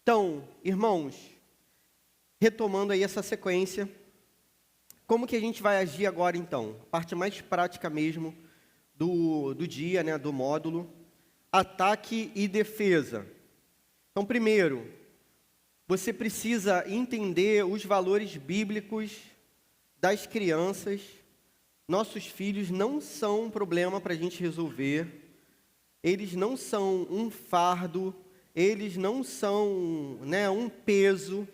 Então, irmãos, retomando aí essa sequência, como que a gente vai agir agora então? A parte mais prática mesmo do dia, né, do módulo, ataque e defesa. Então, primeiro, você precisa entender os valores bíblicos das crianças. Nossos filhos não são um problema para a gente resolver, eles não são um fardo, eles não são, né, um peso,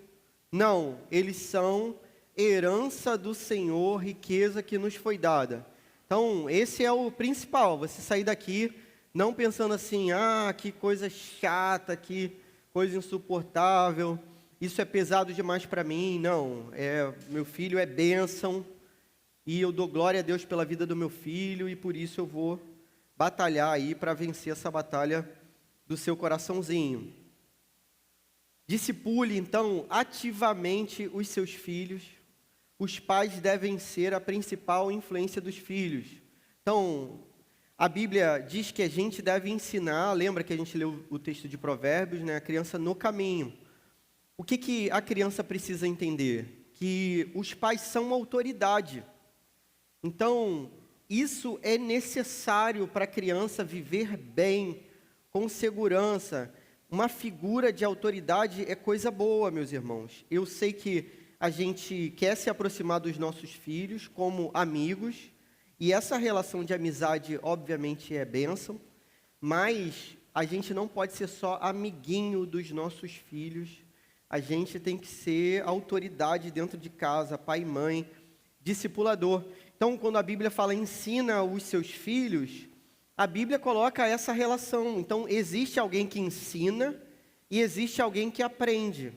não, eles são herança do Senhor, riqueza que nos foi dada. Então, esse é o principal, você sair daqui não pensando assim, que coisa chata, que coisa insuportável, isso é pesado demais para mim. Não, meu filho é bênção, e eu dou glória a Deus pela vida do meu filho, e por isso eu vou batalhar aí para vencer essa batalha do seu coraçãozinho. Discipule, então, ativamente os seus filhos. Os pais devem ser a principal influência dos filhos. Então, a Bíblia diz que a gente deve ensinar, lembra que a gente leu o texto de Provérbios, né? A criança no caminho. O que a criança precisa entender? Que os pais são autoridade. Então, isso é necessário para a criança viver bem, com segurança. Uma figura de autoridade é coisa boa, meus irmãos. Eu sei que a gente quer se aproximar dos nossos filhos como amigos, e essa relação de amizade, obviamente, é bênção, mas a gente não pode ser só amiguinho dos nossos filhos, a gente tem que ser autoridade dentro de casa, pai e mãe, discipulador. Então, quando a Bíblia fala ensina os seus filhos, a Bíblia coloca essa relação. Então, existe alguém que ensina e existe alguém que aprende.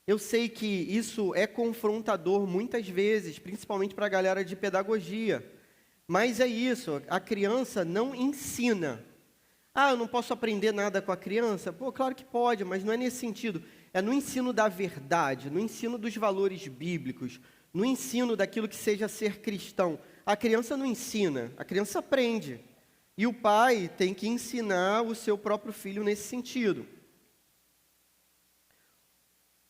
Eu sei que isso é confrontador muitas vezes, principalmente para a galera de pedagogia. Mas é isso, a criança não ensina. Eu não posso aprender nada com a criança? Pô, claro que pode, mas não é nesse sentido. É no ensino da verdade, no ensino dos valores bíblicos, no ensino daquilo que seja ser cristão. A criança não ensina, a criança aprende. E o pai tem que ensinar o seu próprio filho nesse sentido.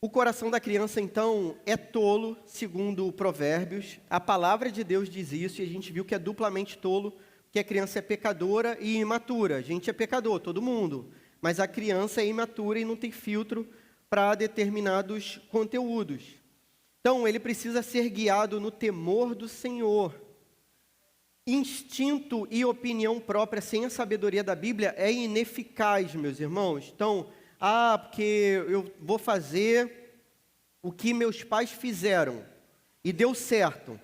O coração da criança, então, é tolo, segundo Provérbios. A palavra de Deus diz isso, e a gente viu que é duplamente tolo, que a criança é pecadora e imatura. A gente é pecador, todo mundo. Mas a criança é imatura e não tem filtro para determinados conteúdos. Então, ele precisa ser guiado no temor do Senhor. Instinto e opinião própria sem a sabedoria da Bíblia é ineficaz, meus irmãos. Então, porque eu vou fazer o que meus pais fizeram e deu certo.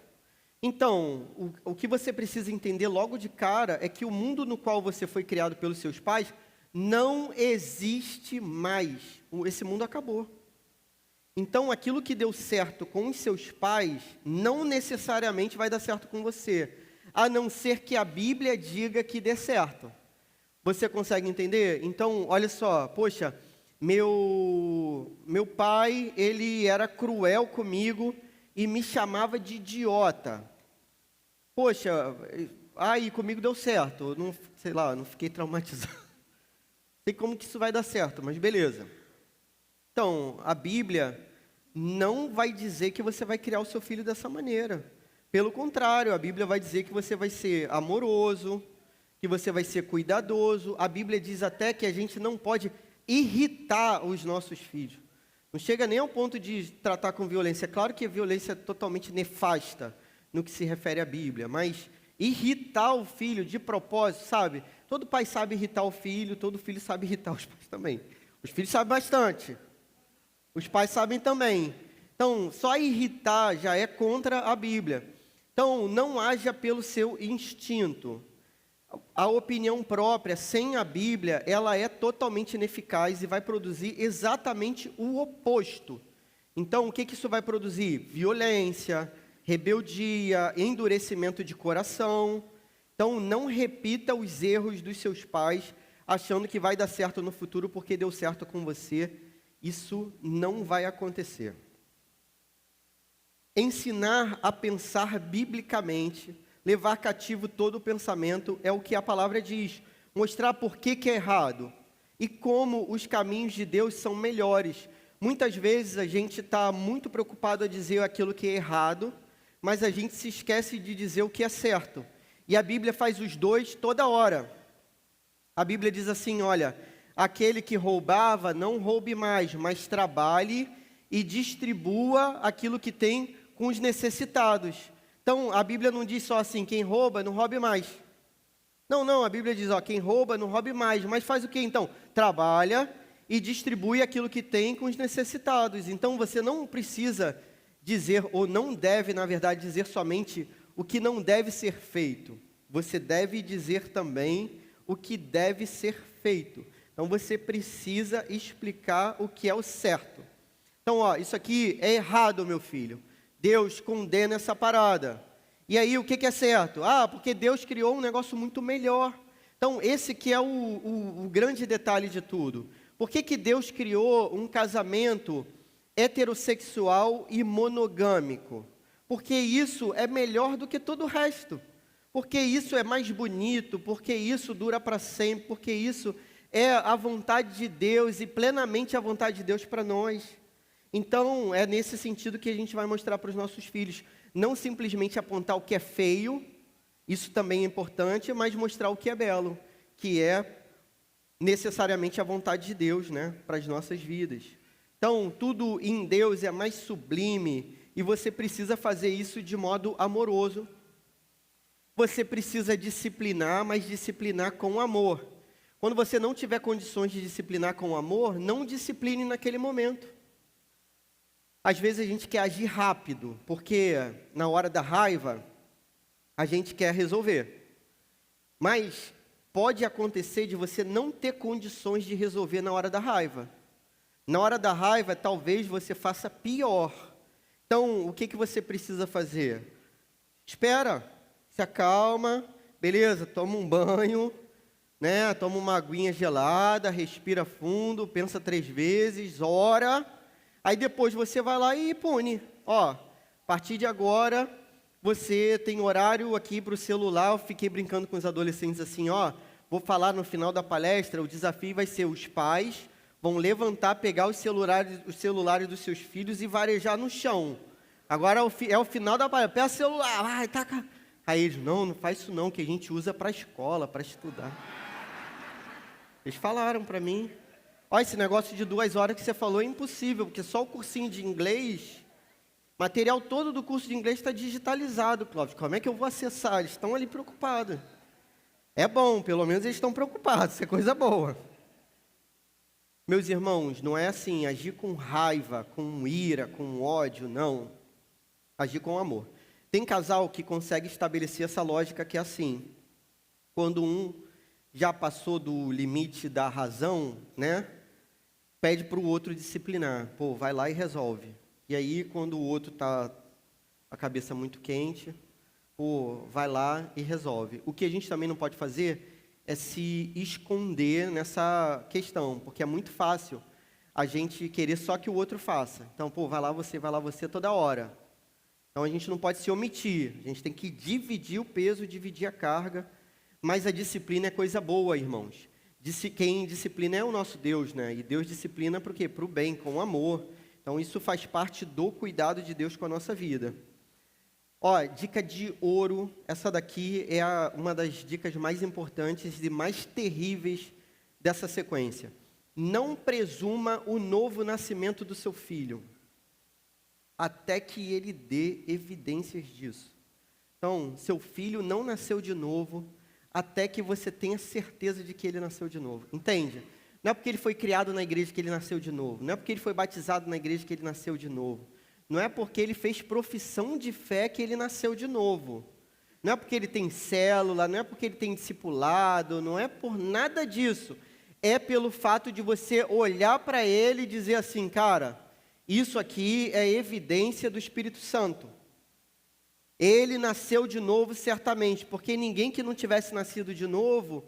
Então, o que você precisa entender logo de cara é que o mundo no qual você foi criado pelos seus pais não existe mais. Esse mundo acabou. Então, aquilo que deu certo com os seus pais não necessariamente vai dar certo com você, a não ser que a Bíblia diga que dê certo. Você consegue entender? Então, olha só, poxa, meu pai, ele era cruel comigo e me chamava de idiota. Poxa, aí comigo deu certo, não, sei lá, não fiquei traumatizado. Não sei como que isso vai dar certo, mas beleza. Então, a Bíblia não vai dizer que você vai criar o seu filho dessa maneira. Pelo contrário, a Bíblia vai dizer que você vai ser amoroso, que você vai ser cuidadoso. A Bíblia diz até que a gente não pode irritar os nossos filhos. Não chega nem ao ponto de tratar com violência. É claro que a violência é totalmente nefasta no que se refere à Bíblia, mas irritar o filho de propósito, sabe? Todo pai sabe irritar o filho, todo filho sabe irritar os pais também. Os filhos sabem bastante. Os pais sabem também. Então, só irritar já é contra a Bíblia. Então, não haja pelo seu instinto. A opinião própria, sem a Bíblia, ela é totalmente ineficaz e vai produzir exatamente o oposto. Então, o que isso vai produzir? Violência, rebeldia, endurecimento de coração. Então, não repita os erros dos seus pais, achando que vai dar certo no futuro porque deu certo com você. Isso não vai acontecer. Ensinar a pensar biblicamente, levar cativo todo o pensamento, é o que a palavra diz. Mostrar por que é errado. e como os caminhos de Deus são melhores. Muitas vezes a gente está muito preocupado a dizer aquilo que é errado, mas a gente se esquece de dizer o que é certo. E a Bíblia faz os dois toda hora. A Bíblia diz assim, olha, aquele que roubava, não roube mais, mas trabalhe e distribua aquilo que tem com os necessitados. Então, a Bíblia não diz só assim, quem rouba, não roube mais. Não, a Bíblia diz, ó, quem rouba, não roube mais, mas faz o quê então? Trabalha e distribui aquilo que tem com os necessitados. Então, você não precisa dizer, ou não deve, na verdade, dizer somente o que não deve ser feito. Você deve dizer também o que deve ser feito. Então, você precisa explicar o que é o certo. Então, ó, isso aqui é errado, meu filho. Deus condena essa parada. E aí, o que é certo? Ah, porque Deus criou um negócio muito melhor. Então, esse que é o grande detalhe de tudo. Por que Deus criou um casamento heterossexual e monogâmico? Porque isso é melhor do que todo o resto. Porque isso é mais bonito, porque isso dura para sempre, porque isso é a vontade de Deus e plenamente a vontade de Deus para nós. Então, é nesse sentido que a gente vai mostrar para os nossos filhos. Não simplesmente apontar o que é feio, isso também é importante, mas mostrar o que é belo, que é necessariamente a vontade de Deus, né, para as nossas vidas. Então, tudo em Deus é mais sublime e você precisa fazer isso de modo amoroso. Você precisa disciplinar, mas disciplinar com amor. Quando você não tiver condições de disciplinar com amor, não discipline naquele momento. Às vezes a gente quer agir rápido, porque na hora da raiva, a gente quer resolver. Mas pode acontecer de você não ter condições de resolver na hora da raiva. Na hora da raiva, talvez você faça pior. Então, o que você precisa fazer? Espera, se acalma, beleza, toma um banho, né? Toma uma aguinha gelada, respira fundo, pensa 3 vezes, ora. Aí depois você vai lá e pune. Ó, a partir de agora, você tem horário aqui para o celular. Eu fiquei brincando com os adolescentes assim, ó. Vou falar no final da palestra, o desafio vai ser os pais vão levantar, pegar os celulares dos seus filhos e varejar no chão. Agora é o final da palestra. Pega o celular, vai, taca. Aí eles, não faz isso não, que a gente usa para a escola, para estudar. Eles falaram para mim. Olha, esse negócio de 2 horas que você falou é impossível, porque só o cursinho de inglês, material todo do curso de inglês está digitalizado, Clóvis. Como é que eu vou acessar? Eles estão ali preocupados. É bom, pelo menos eles estão preocupados, isso é coisa boa. Meus irmãos, não é assim, agir com raiva, com ira, com ódio, não. Agir com amor. Tem casal que consegue estabelecer essa lógica que é assim, quando um já passou do limite da razão, né? Pede para o outro disciplinar. Pô, vai lá e resolve. E aí, quando o outro está a cabeça muito quente, pô, vai lá e resolve. O que a gente também não pode fazer é se esconder nessa questão, porque é muito fácil a gente querer só que o outro faça. Então, pô, vai lá você toda hora. Então, a gente não pode se omitir. A gente tem que dividir o peso, dividir a carga. Mas a disciplina é coisa boa, irmãos. Quem disciplina é o nosso Deus, né? E Deus disciplina para o quê? Para o bem, com amor. Então, isso faz parte do cuidado de Deus com a nossa vida. Ó, dica de ouro. Essa daqui é uma das dicas mais importantes e mais terríveis dessa sequência. Não presuma o novo nascimento do seu filho, até que ele dê evidências disso. Então, seu filho não nasceu de novo, até que você tenha certeza de que ele nasceu de novo. Entende? Não é porque ele foi criado na igreja que ele nasceu de novo. Não é porque ele foi batizado na igreja que ele nasceu de novo. Não é porque ele fez profissão de fé que ele nasceu de novo. Não é porque ele tem célula, não é porque ele tem discipulado, não é por nada disso. É pelo fato de você olhar para ele e dizer assim, cara, isso aqui é evidência do Espírito Santo. Ele nasceu de novo certamente, porque ninguém que não tivesse nascido de novo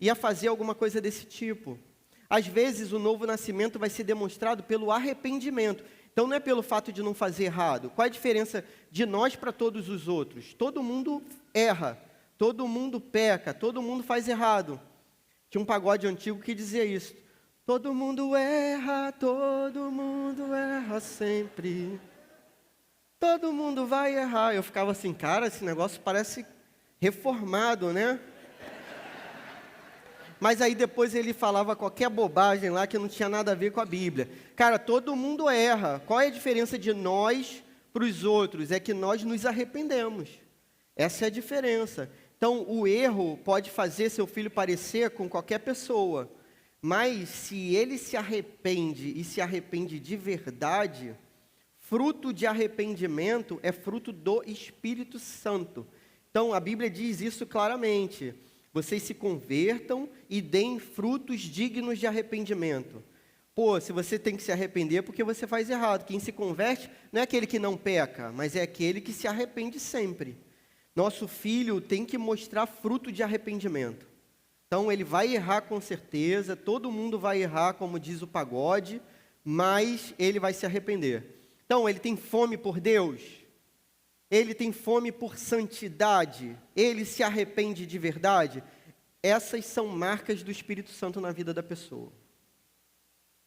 ia fazer alguma coisa desse tipo. Às vezes o novo nascimento vai ser demonstrado pelo arrependimento. Então não é pelo fato de não fazer errado. Qual é a diferença de nós para todos os outros? Todo mundo erra, todo mundo peca, todo mundo faz errado. Tinha um pagode antigo que dizia isso. Todo mundo erra sempre. Todo mundo vai errar. Eu ficava assim, cara, esse negócio parece reformado, né? Mas aí depois ele falava qualquer bobagem lá que não tinha nada a ver com a Bíblia. Cara, todo mundo erra. Qual é a diferença de nós para os outros? É que nós nos arrependemos. Essa é a diferença. Então, o erro pode fazer seu filho parecer com qualquer pessoa. Mas se ele se arrepende e se arrepende de verdade, fruto de arrependimento é fruto do Espírito Santo. Então, a Bíblia diz isso claramente. Vocês se convertam e deem frutos dignos de arrependimento. Pô, se você tem que se arrepender porque você faz errado. Quem se converte não é aquele que não peca, mas é aquele que se arrepende sempre. Nosso filho tem que mostrar fruto de arrependimento. Então, ele vai errar com certeza, todo mundo vai errar, como diz o pagode, mas ele vai se arrepender. Então, ele tem fome por Deus, ele tem fome por santidade, ele se arrepende de verdade. Essas são marcas do Espírito Santo na vida da pessoa.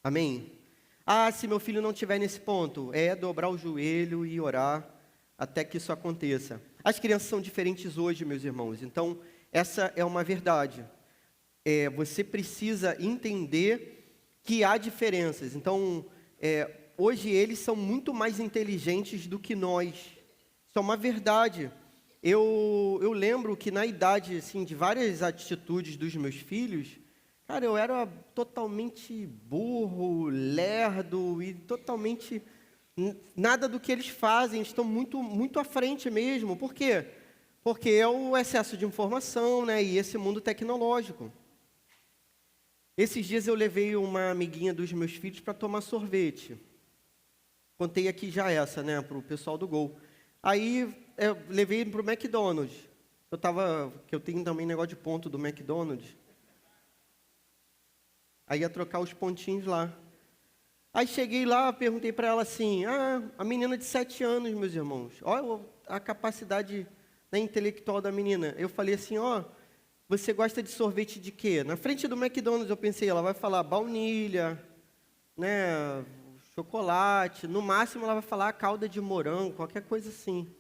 Amém? Ah, se meu filho não estiver nesse ponto, é dobrar o joelho e orar até que isso aconteça. As crianças são diferentes hoje, meus irmãos, então essa é uma verdade. Você precisa entender que há diferenças. Então, hoje eles são muito mais inteligentes do que nós. Isso é uma verdade. Eu lembro que na idade assim, de várias atitudes dos meus filhos, cara, eu era totalmente burro, lerdo e totalmente nada do que eles fazem. Estão muito, muito à frente mesmo. Por quê? Porque é o excesso de informação, né? E esse mundo tecnológico. Esses dias eu levei uma amiguinha dos meus filhos para tomar sorvete. Contei aqui já essa, né, para o pessoal do Gol. Aí eu levei para o McDonald's. Eu tenho também negócio de ponto do McDonald's. Aí ia trocar os pontinhos lá. Aí cheguei lá, perguntei para ela assim, a menina de 7 anos, meus irmãos, olha a capacidade, né, intelectual da menina. Eu falei assim, você gosta de sorvete de quê? Na frente do McDonald's eu pensei, ela vai falar baunilha, né, chocolate, no máximo ela vai falar calda de morango, qualquer coisa assim.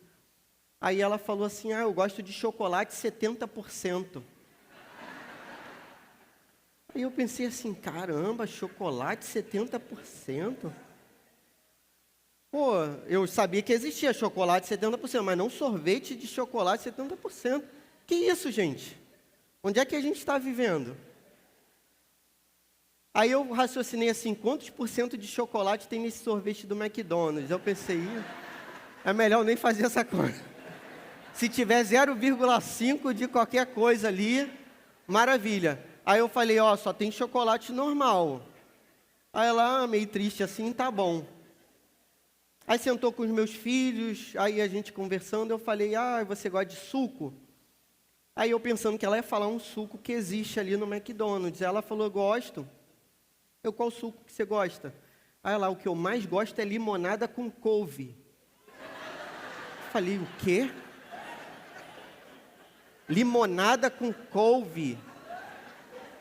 Aí ela falou assim, eu gosto de chocolate 70%. Aí eu pensei assim, caramba, chocolate 70%? Pô, eu sabia que existia chocolate 70%, mas não sorvete de chocolate 70%. Que isso, gente? Onde é que a gente está vivendo? Aí eu raciocinei assim, quantos por cento de chocolate tem nesse sorvete do McDonald's? Eu pensei, é melhor nem fazer essa conta. Se tiver 0,5 de qualquer coisa ali, maravilha. Aí eu falei, só tem chocolate normal. Aí ela, meio triste assim, tá bom. Aí sentou com os meus filhos, aí a gente conversando, eu falei, você gosta de suco? Aí eu pensando que ela ia falar um suco que existe ali no McDonald's. Ela falou, eu gosto. Qual suco que você gosta? Aí ela, o que eu mais gosto é limonada com couve. Eu falei, o quê? Limonada com couve.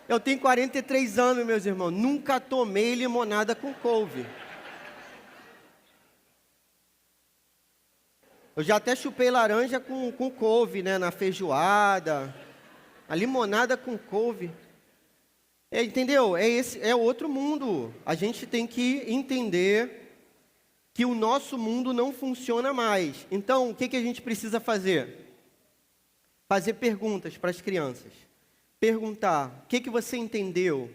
Eu tenho 43 anos, meus irmãos. Nunca tomei limonada com couve. Eu já até chupei laranja com couve, né? Na feijoada. A limonada com couve. Entendeu? É outro mundo. A gente tem que entender que o nosso mundo não funciona mais. Então, o que a gente precisa fazer? Fazer perguntas para as crianças. Perguntar, o que você entendeu?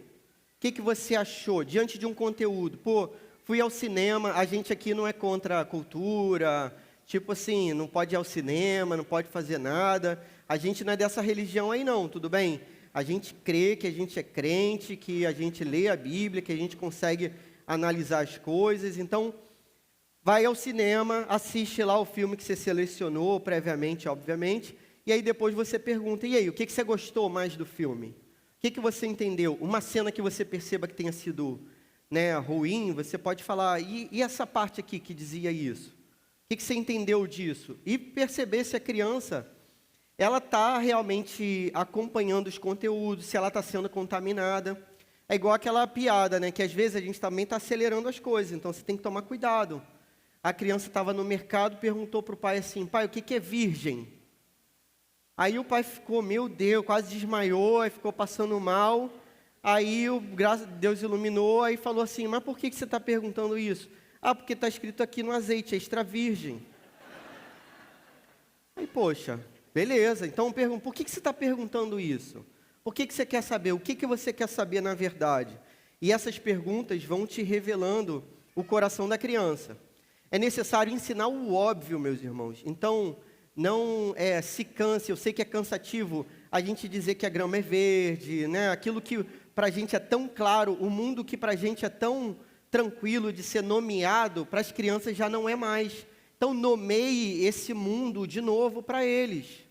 O que você achou diante de um conteúdo? Pô, fui ao cinema, a gente aqui não é contra a cultura, tipo assim, não pode ir ao cinema, não pode fazer nada. A gente não é dessa religião aí não, tudo bem? A gente crê que a gente é crente, que a gente lê a Bíblia, que a gente consegue analisar as coisas. Então, vai ao cinema, assiste lá o filme que você selecionou previamente, obviamente, e aí depois você pergunta, e aí, o que você gostou mais do filme? O que você entendeu? Uma cena que você perceba que tenha sido, né, ruim, você pode falar, e essa parte aqui que dizia isso? O que você entendeu disso? E perceber se a criança, ela está realmente acompanhando os conteúdos, se ela está sendo contaminada. É igual aquela piada, né? Que às vezes a gente também está acelerando as coisas, então você tem que tomar cuidado. A criança estava no mercado, perguntou para o pai assim: pai, o que é virgem? Aí o pai ficou, meu Deus, quase desmaiou, aí ficou passando mal. Aí, graças a Deus iluminou, aí falou assim: mas por que você está perguntando isso? Ah, porque está escrito aqui no azeite, é extra virgem. Aí, poxa, beleza, então por que você está perguntando isso? Por que você quer saber? O que você quer saber na verdade? E essas perguntas vão te revelando o coração da criança. É necessário ensinar o óbvio, meus irmãos. Então, não se canse. Eu sei que é cansativo a gente dizer que a grama é verde, né? Aquilo que para a gente é tão claro, o mundo que para a gente é tão tranquilo de ser nomeado, para as crianças já não é mais. Então, nomeie esse mundo de novo para eles.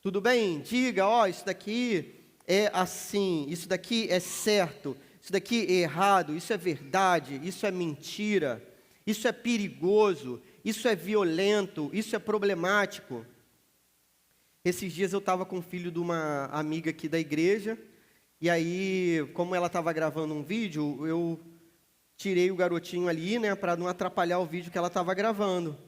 Tudo bem? Diga, isso daqui é assim, isso daqui é certo, isso daqui é errado, isso é verdade, isso é mentira, isso é perigoso, isso é violento, isso é problemático. Esses dias eu estava com o filho de uma amiga aqui da igreja, e aí, como ela estava gravando um vídeo, eu tirei o garotinho ali, né, para não atrapalhar o vídeo que ela estava gravando.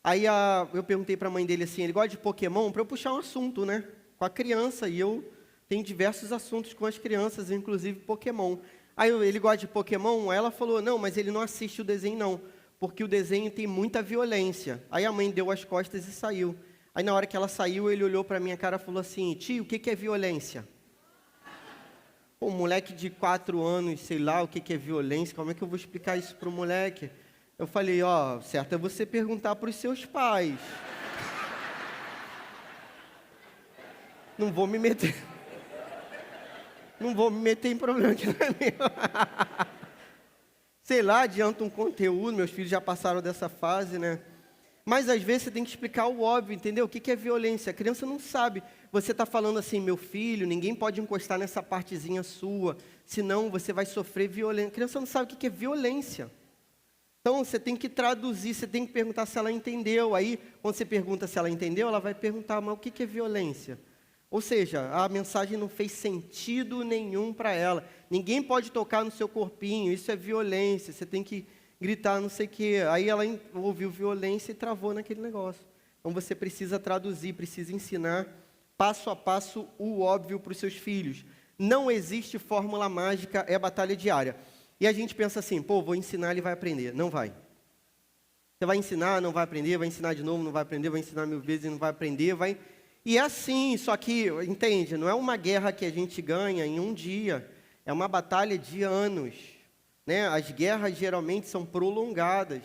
Aí eu perguntei para a mãe dele assim, ele gosta de Pokémon? Para eu puxar um assunto, né, com a criança, e eu tenho diversos assuntos com as crianças, inclusive Pokémon. Aí ele gosta de Pokémon? Aí ela falou, não, mas ele não assiste o desenho não, porque o desenho tem muita violência. Aí a mãe deu as costas e saiu. Aí na hora que ela saiu, ele olhou para minha cara e falou assim, tio, o que é violência? Pô, um moleque de 4 anos, sei lá o que é violência, como é que eu vou explicar isso para o moleque? Eu falei, certo é você perguntar para os seus pais. Não vou me meter. Não vou me meter em problema que não é meu. Sei lá, adianta um conteúdo, meus filhos já passaram dessa fase, né? Mas às vezes você tem que explicar o óbvio, entendeu? O que é violência? A criança não sabe. Você está falando assim, meu filho, ninguém pode encostar nessa partezinha sua, senão você vai sofrer violência. A criança não sabe o que é violência. Então, você tem que traduzir, você tem que perguntar se ela entendeu. Aí, quando você pergunta se ela entendeu, ela vai perguntar, mas o que é violência? Ou seja, a mensagem não fez sentido nenhum para ela. Ninguém pode tocar no seu corpinho, isso é violência, você tem que gritar não sei o quê. Aí ela ouviu violência e travou naquele negócio. Então, você precisa traduzir, precisa ensinar passo a passo o óbvio para os seus filhos. Não existe fórmula mágica, é batalha diária. E a gente pensa assim, vou ensinar, ele vai aprender. Não vai. Você vai ensinar, não vai aprender, vai ensinar de novo, não vai aprender, vai ensinar 1000 vezes e não vai aprender, vai... E é assim, só que, entende, não é uma guerra que a gente ganha em um dia, é uma batalha de anos, né? As guerras geralmente são prolongadas.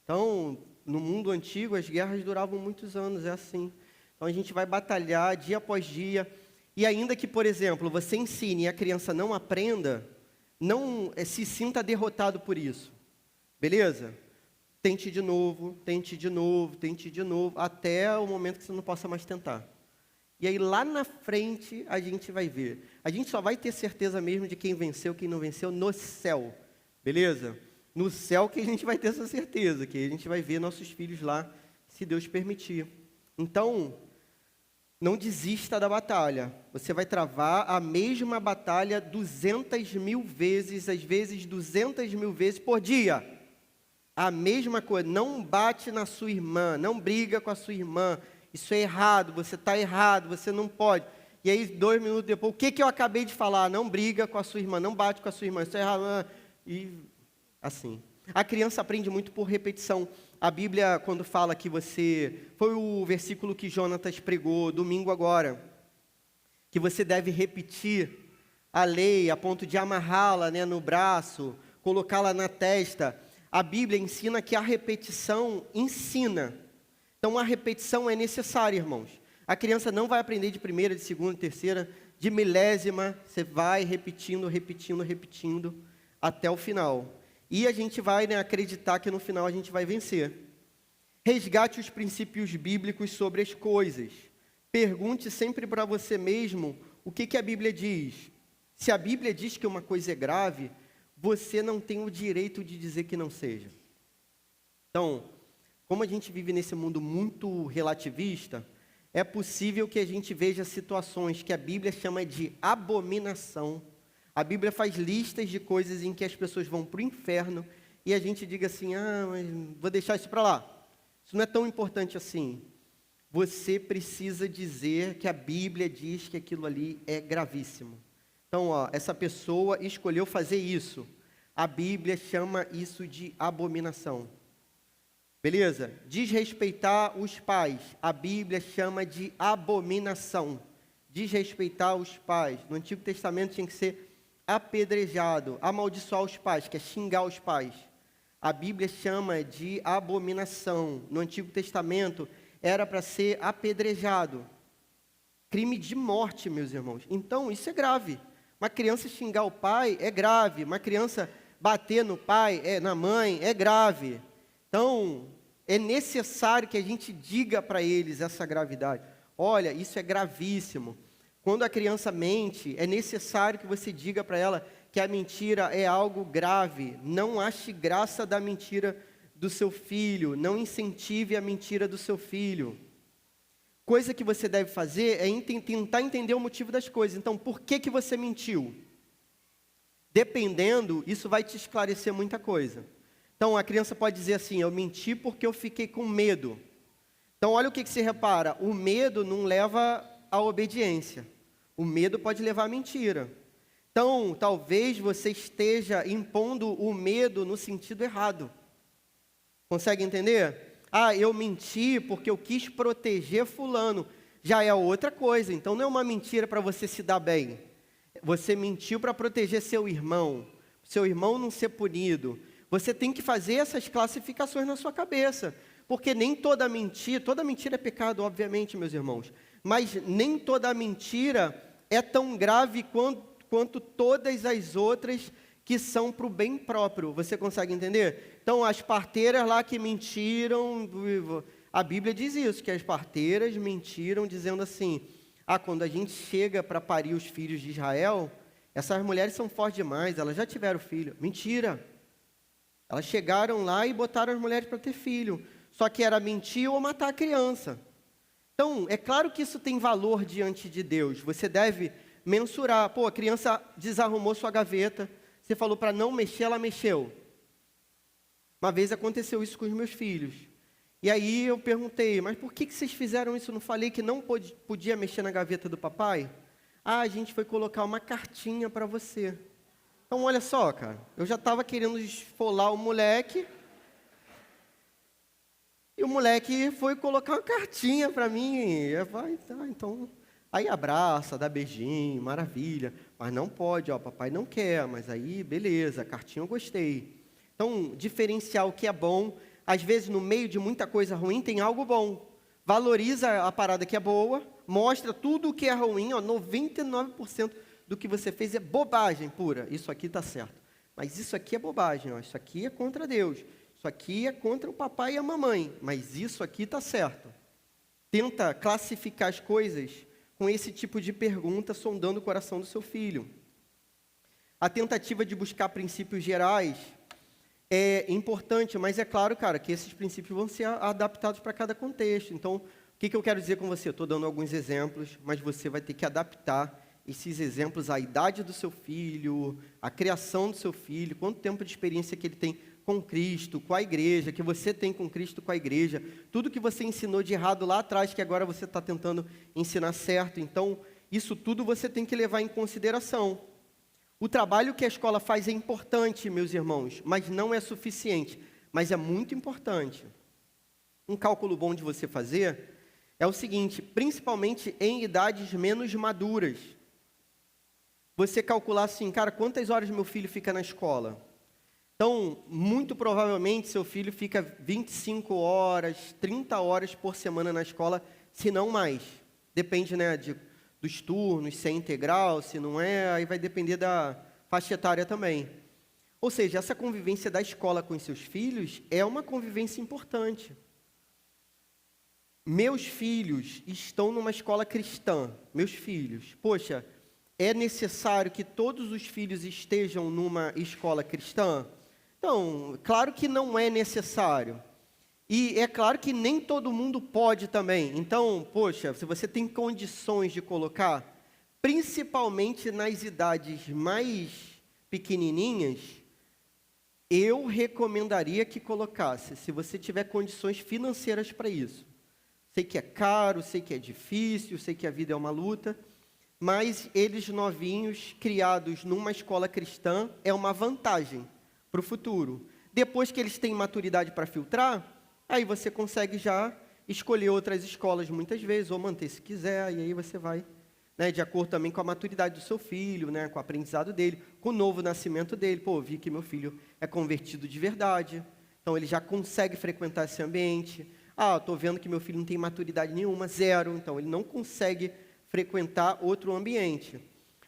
Então, no mundo antigo, as guerras duravam muitos anos, é assim. Então, a gente vai batalhar dia após dia, e ainda que, por exemplo, você ensine e a criança não aprenda, não se sinta derrotado por isso, beleza? Tente de novo, tente de novo, tente de novo, até o momento que você não possa mais tentar. E aí lá na frente a gente vai ver. A gente só vai ter certeza mesmo de quem venceu, quem não venceu no céu, beleza? No céu que a gente vai ter essa certeza, que a gente vai ver nossos filhos lá, se Deus permitir. Então, não desista da batalha. Você vai travar a mesma batalha 200.000 vezes, às vezes 200.000 vezes por dia. A mesma coisa. Não bate na sua irmã, não briga com a sua irmã. Isso é errado, você está errado, você não pode. E aí, 2 minutos depois, o que eu acabei de falar? Não briga com a sua irmã, não bate com a sua irmã, isso é errado. E assim. A criança aprende muito por repetição. A Bíblia, quando fala que você... Foi o versículo que Jonatas pregou domingo agora. Que você deve repetir a lei a ponto de amarrá-la, né, no braço, colocá-la na testa. A Bíblia ensina que a repetição ensina. Então, a repetição é necessária, irmãos. A criança não vai aprender de primeira, de segunda, de terceira, de milésima. Você vai repetindo, repetindo, repetindo, até o final. E a gente vai, né, acreditar que no final a gente vai vencer. Resgate os princípios bíblicos sobre as coisas. Pergunte sempre para você mesmo o que a Bíblia diz. Se a Bíblia diz que uma coisa é grave, você não tem o direito de dizer que não seja. Então, como a gente vive nesse mundo muito relativista, é possível que a gente veja situações que a Bíblia chama de abominação. A Bíblia faz listas de coisas em que as pessoas vão para o inferno e a gente diga assim, mas vou deixar isso para lá. Isso não é tão importante assim. Você precisa dizer que a Bíblia diz que aquilo ali é gravíssimo. Então, essa pessoa escolheu fazer isso. A Bíblia chama isso de abominação. Beleza? Desrespeitar os pais. A Bíblia chama de abominação. Desrespeitar os pais. No Antigo Testamento tinha que ser apedrejado. Amaldiçoar os pais, que é xingar os pais. A Bíblia chama de abominação. No Antigo Testamento era para ser apedrejado. Crime de morte, meus irmãos. Então, isso é grave. Uma criança xingar o pai é grave. Uma criança bater no pai, na mãe, é grave. Então, é necessário que a gente diga para eles essa gravidade. Olha, isso é gravíssimo. Quando a criança mente, é necessário que você diga para ela que a mentira é algo grave. Não ache graça da mentira do seu filho. Não incentive a mentira do seu filho. Coisa que você deve fazer é tentar entender o motivo das coisas. Então, por que você mentiu? Dependendo, isso vai te esclarecer muita coisa. Então, a criança pode dizer assim, eu menti porque eu fiquei com medo. Então, olha o que se repara. O medo não leva à obediência. O medo pode levar à mentira. Então, talvez você esteja impondo o medo no sentido errado. Consegue entender? Eu menti porque eu quis proteger fulano. Já é outra coisa. Então, não é uma mentira para você se dar bem. Você mentiu para proteger seu irmão não ser punido. Você tem que fazer essas classificações na sua cabeça. Porque nem toda mentira é pecado, obviamente, meus irmãos. Mas nem toda mentira é tão grave quanto todas as outras que são para o bem próprio. Você consegue entender? Então, as parteiras lá que mentiram, a Bíblia diz isso, que as parteiras mentiram dizendo assim, quando a gente chega para parir os filhos de Israel, essas mulheres são fortes demais, elas já tiveram filho. Mentira! Elas chegaram lá e botaram as mulheres para ter filho. Só que era mentir ou matar a criança. Então, é claro que isso tem valor diante de Deus. Você deve mensurar. A criança desarrumou sua gaveta. Você falou para não mexer, ela mexeu. Uma vez aconteceu isso com os meus filhos. E aí eu perguntei, mas por que vocês fizeram isso? Eu não falei que não podia mexer na gaveta do papai? A gente foi colocar uma cartinha para você. Então, olha só, cara. Eu já estava querendo esfolar o moleque. E o moleque foi colocar uma cartinha para mim. Eu falei, então... Aí abraça, dá beijinho, maravilha. Mas não pode, papai não quer. Mas aí, beleza, a cartinha eu gostei. Então, diferenciar o que é bom. Às vezes, no meio de muita coisa ruim, tem algo bom. Valoriza a parada que é boa. Mostra tudo o que é ruim. 99% do que você fez é bobagem pura. Isso aqui está certo. Mas isso aqui é bobagem. Isso aqui é contra Deus. Isso aqui é contra o papai e a mamãe. Mas isso aqui está certo. Tenta classificar as coisas com esse tipo de pergunta, sondando o coração do seu filho. A tentativa de buscar princípios gerais é importante, mas é claro, cara, que esses princípios vão ser adaptados para cada contexto. Então, o que eu quero dizer com você? Estou dando alguns exemplos, mas você vai ter que adaptar esses exemplos à idade do seu filho, à criação do seu filho, quanto tempo de experiência que ele tem com Cristo, com a igreja, que você tem com Cristo, com a igreja, tudo que você ensinou de errado lá atrás, que agora você está tentando ensinar certo. Então, isso tudo você tem que levar em consideração. O trabalho que a escola faz é importante, meus irmãos, mas não é suficiente, mas é muito importante. Um cálculo bom de você fazer é o seguinte, principalmente em idades menos maduras. Você calcular assim, cara, quantas horas meu filho fica na escola? Então, muito provavelmente, seu filho fica 25 horas, 30 horas por semana na escola, se não mais. Depende, né, dos turnos, se é integral, se não é, aí vai depender da faixa etária também. Ou seja, essa convivência da escola com os seus filhos é uma convivência importante. Meus filhos estão numa escola cristã, meus filhos. Poxa, é necessário que todos os filhos estejam numa escola cristã? Então, claro que não é necessário. E é claro que nem todo mundo pode também. Então, poxa, se você tem condições de colocar, principalmente nas idades mais pequenininhas, eu recomendaria que colocasse, se você tiver condições financeiras para isso. Sei que é caro, sei que é difícil, sei que a vida é uma luta, mas eles novinhos, criados numa escola cristã, é uma vantagem para o futuro. Depois que eles têm maturidade para filtrar, aí você consegue já escolher outras escolas muitas vezes, ou manter se quiser, e aí você vai, né, de acordo também com a maturidade do seu filho, né, com o aprendizado dele, com o novo nascimento dele. Pô, vi que meu filho é convertido de verdade, então ele já consegue frequentar esse ambiente. Ah, estou vendo que meu filho não tem maturidade nenhuma, zero, então ele não consegue frequentar outro ambiente.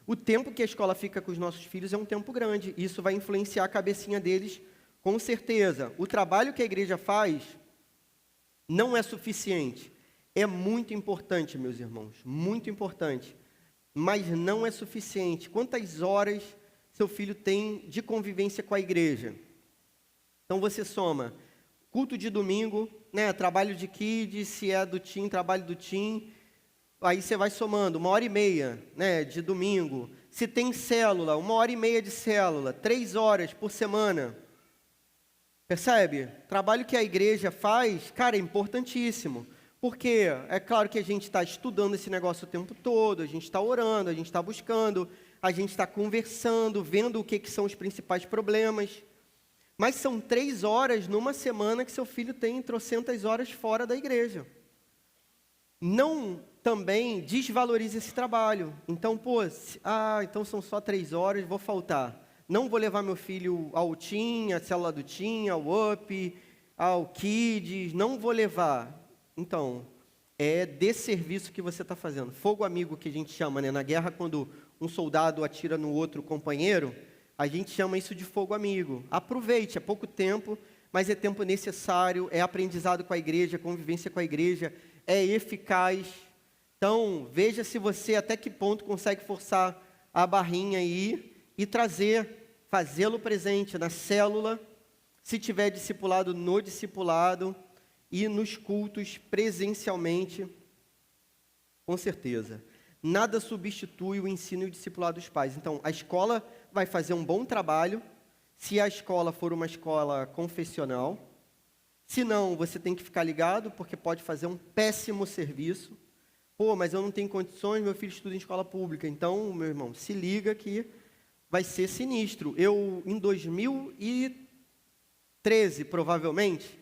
O tempo que a escola fica com os nossos filhos é um tempo grande, isso vai influenciar a cabecinha deles, com certeza. O trabalho que a igreja faz não é suficiente. É muito importante, meus irmãos, muito importante, mas não é suficiente. Quantas horas seu filho tem de convivência com a igreja? Então você soma culto de domingo, né, trabalho de kids, se é do teen, trabalho do teen, aí você vai somando 1h30, né, de domingo. Se tem célula, 1h30 de célula, 3 horas por semana. Percebe? O trabalho que a igreja faz, cara, é importantíssimo. Porque é claro que a gente está estudando esse negócio o tempo todo, a gente está orando, a gente está buscando, a gente está conversando, vendo o que são os principais problemas. Mas são 3 horas numa semana que seu filho tem trocentas horas fora da igreja. Não também desvalorize esse trabalho. Então, então são só 3 horas, vou faltar. Não vou levar meu filho ao Teen, à célula do Teen, ao UP, ao Kids, não vou levar. Então, é desserviço que você está fazendo. Fogo amigo que a gente chama, né? Na guerra, quando um soldado atira no outro companheiro, a gente chama isso de fogo amigo. Aproveite, é pouco tempo, mas é tempo necessário, é aprendizado com a igreja, convivência com a igreja, é eficaz. Então, veja se você até que ponto consegue forçar a barrinha aí e trazer, fazê-lo presente na célula, se tiver discipulado no discipulado e nos cultos presencialmente, com certeza. Nada substitui o ensino e o discipulado dos pais. Então, a escola vai fazer um bom trabalho, se a escola for uma escola confessional. Se não, você tem que ficar ligado, porque pode fazer um péssimo serviço. Pô, mas eu não tenho condições, meu filho estuda em escola pública. Então, meu irmão, se liga que vai ser sinistro. Eu, em 2013, provavelmente,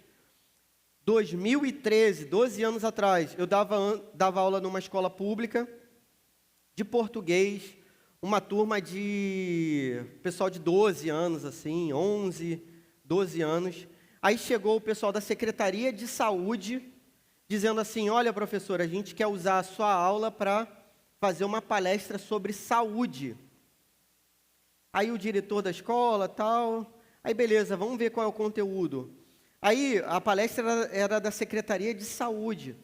2013, 12 anos atrás, eu dava aula numa escola pública de português, uma turma de pessoal de 12 anos, assim, 11, 12 anos. Aí chegou o pessoal da Secretaria de Saúde, dizendo assim, olha, professor, a gente quer usar a sua aula para fazer uma palestra sobre saúde. Aí o diretor da escola, tal, aí beleza, vamos ver qual é o conteúdo. Aí a palestra era da Secretaria de Saúde.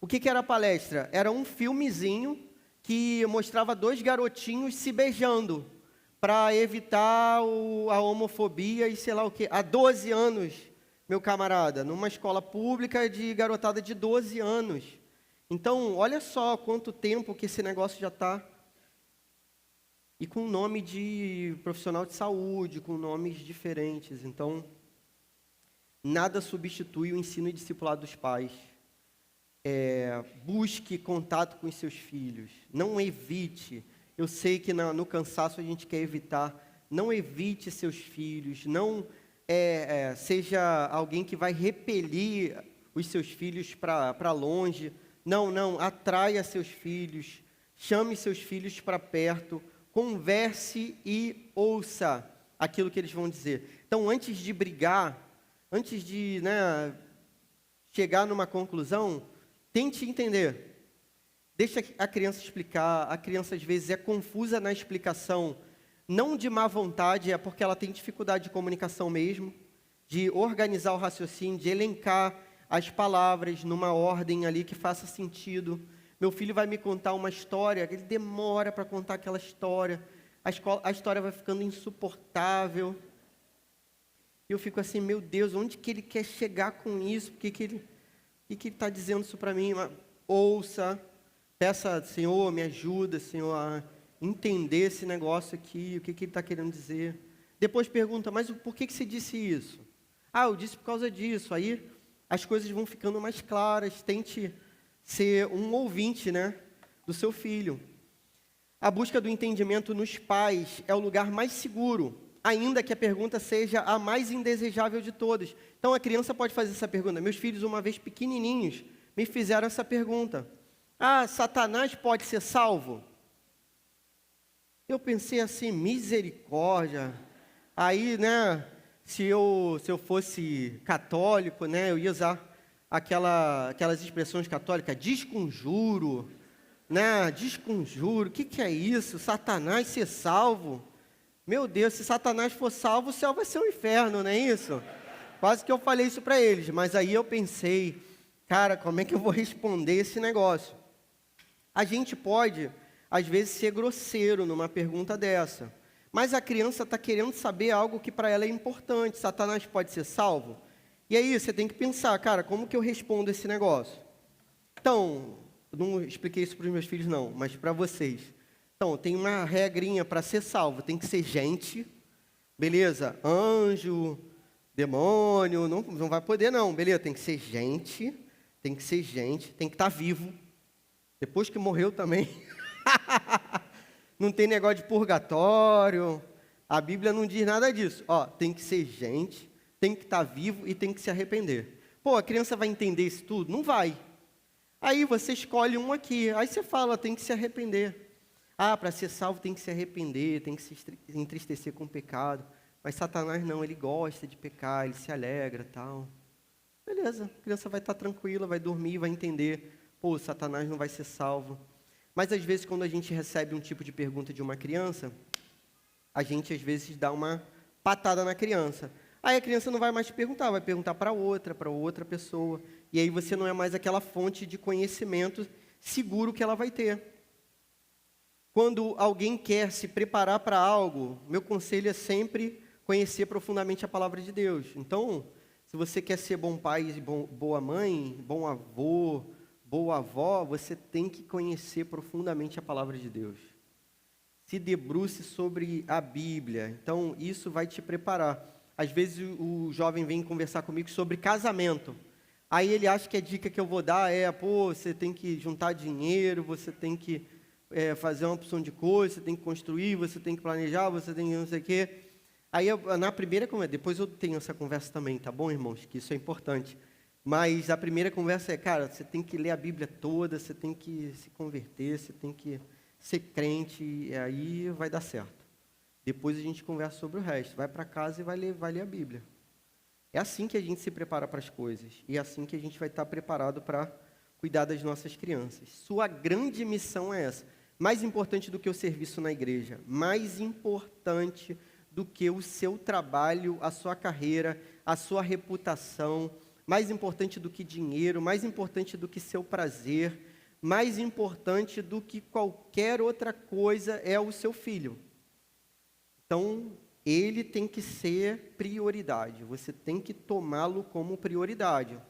O que era a palestra? Era um filmezinho que mostrava 2 garotinhos se beijando para evitar a homofobia e sei lá o quê. Há 12 anos, meu camarada, numa escola pública de garotada de 12 anos. Então, olha só quanto tempo que esse negócio já está. E com nome de profissional de saúde, com nomes diferentes. Então, nada substitui o ensino e discipulado dos pais. Busque contato com os seus filhos. Não evite. Eu sei que no cansaço a gente quer evitar. Não evite seus filhos. Não seja alguém que vai repelir os seus filhos para longe. Não. Atraia seus filhos. Chame seus filhos para perto. Converse e ouça aquilo que eles vão dizer. Então, antes de brigar, antes de chegar numa conclusão, tente entender. Deixa a criança explicar. A criança, às vezes, é confusa na explicação, não de má vontade, é porque ela tem dificuldade de comunicação mesmo, de organizar o raciocínio, de elencar as palavras numa ordem ali que faça sentido. Meu filho vai me contar uma história, ele demora para contar aquela história, a história vai ficando insuportável. E eu fico assim, meu Deus, onde que ele quer chegar com isso? Por que ele está dizendo isso para mim? Ouça, peça, Senhor, me ajuda, Senhor, a entender esse negócio aqui, o que ele está querendo dizer. Depois pergunta, mas por que você disse isso? Ah, eu disse por causa disso. Aí as coisas vão ficando mais claras. Tente ser um ouvinte, né, do seu filho. A busca do entendimento nos pais é o lugar mais seguro, ainda que a pergunta seja a mais indesejável de todas. Então a criança pode fazer essa pergunta. Meus filhos, uma vez pequenininhos, me fizeram essa pergunta. Ah, Satanás pode ser salvo? Eu pensei assim, misericórdia. Aí, né, se eu fosse católico, né, eu ia usar aquelas expressões católicas, desconjuro, né, desconjuro, o que é isso? Satanás ser salvo? Meu Deus, se Satanás for salvo, o céu vai ser um inferno, não é isso? Quase que eu falei isso para eles, mas aí eu pensei, cara, como é que eu vou responder esse negócio? A gente pode, às vezes, ser grosseiro numa pergunta dessa, mas a criança está querendo saber algo que para ela é importante. Satanás pode ser salvo? E aí você tem que pensar, cara, como que eu respondo esse negócio? Então, eu não expliquei isso para os meus filhos não, mas para vocês. Então, tem uma regrinha para ser salvo, tem que ser gente, beleza? Anjo, demônio, não vai poder não, beleza? Tem que ser gente, tem que estar vivo. Depois que morreu também. Não tem negócio de purgatório. A Bíblia não diz nada disso. Ó, tem que ser gente, tem que estar vivo e tem que se arrepender. Pô, a criança vai entender isso tudo? Não vai. Aí você escolhe um aqui. Aí você fala, tem que se arrepender. Ah, para ser salvo tem que se arrepender, tem que se entristecer com o pecado. Mas Satanás não, ele gosta de pecar, ele se alegra, tal. Beleza, a criança vai estar tranquila, vai dormir, vai entender. Pô, Satanás não vai ser salvo. Mas às vezes quando a gente recebe um tipo de pergunta de uma criança, a gente às vezes dá uma patada na criança. Aí a criança não vai mais te perguntar, vai perguntar para outra pessoa. E aí você não é mais aquela fonte de conhecimento seguro que ela vai ter. Quando alguém quer se preparar para algo, meu conselho é sempre conhecer profundamente a palavra de Deus. Então, se você quer ser bom pai e boa mãe, bom avô, boa avó, você tem que conhecer profundamente a palavra de Deus. Se debruce sobre a Bíblia. Então, isso vai te preparar. Às vezes o jovem vem conversar comigo sobre casamento. Aí ele acha que a dica que eu vou dar é, pô, você tem que juntar dinheiro, você tem que fazer uma opção de coisa, você tem que construir, você tem que planejar, você tem que não sei o quê. Aí, na primeira conversa, depois eu tenho essa conversa também, tá bom, irmãos? Que isso é importante. Mas a primeira conversa é, cara, você tem que ler a Bíblia toda, você tem que se converter, você tem que ser crente, e aí vai dar certo. Depois a gente conversa sobre o resto. Vai para casa e vai ler a Bíblia. É assim que a gente se prepara para as coisas. E é assim que a gente vai estar preparado para cuidar das nossas crianças. Sua grande missão é essa. Mais importante do que o serviço na igreja. Mais importante do que o seu trabalho, a sua carreira, a sua reputação. Mais importante do que dinheiro. Mais importante do que seu prazer. Mais importante do que qualquer outra coisa é o seu filho. Então, ele tem que ser prioridade. Você tem que tomá-lo como prioridade.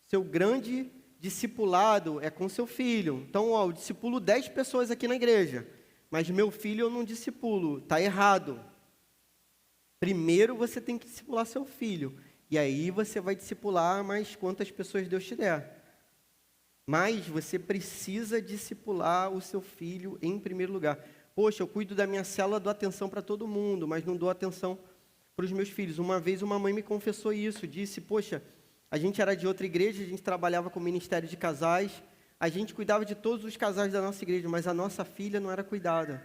Seu grande discipulado é com seu filho. Então, eu discipulo 10 pessoas aqui na igreja, mas meu filho eu não discipulo. Está errado. Primeiro você tem que discipular seu filho. E aí você vai discipular mais quantas pessoas Deus te der. Mas você precisa discipular o seu filho em primeiro lugar. Poxa, eu cuido da minha célula, dou atenção para todo mundo, mas não dou atenção para os meus filhos. Uma vez uma mãe me confessou isso, disse, poxa, a gente era de outra igreja, a gente trabalhava com o ministério de casais, a gente cuidava de todos os casais da nossa igreja, mas a nossa filha não era cuidada.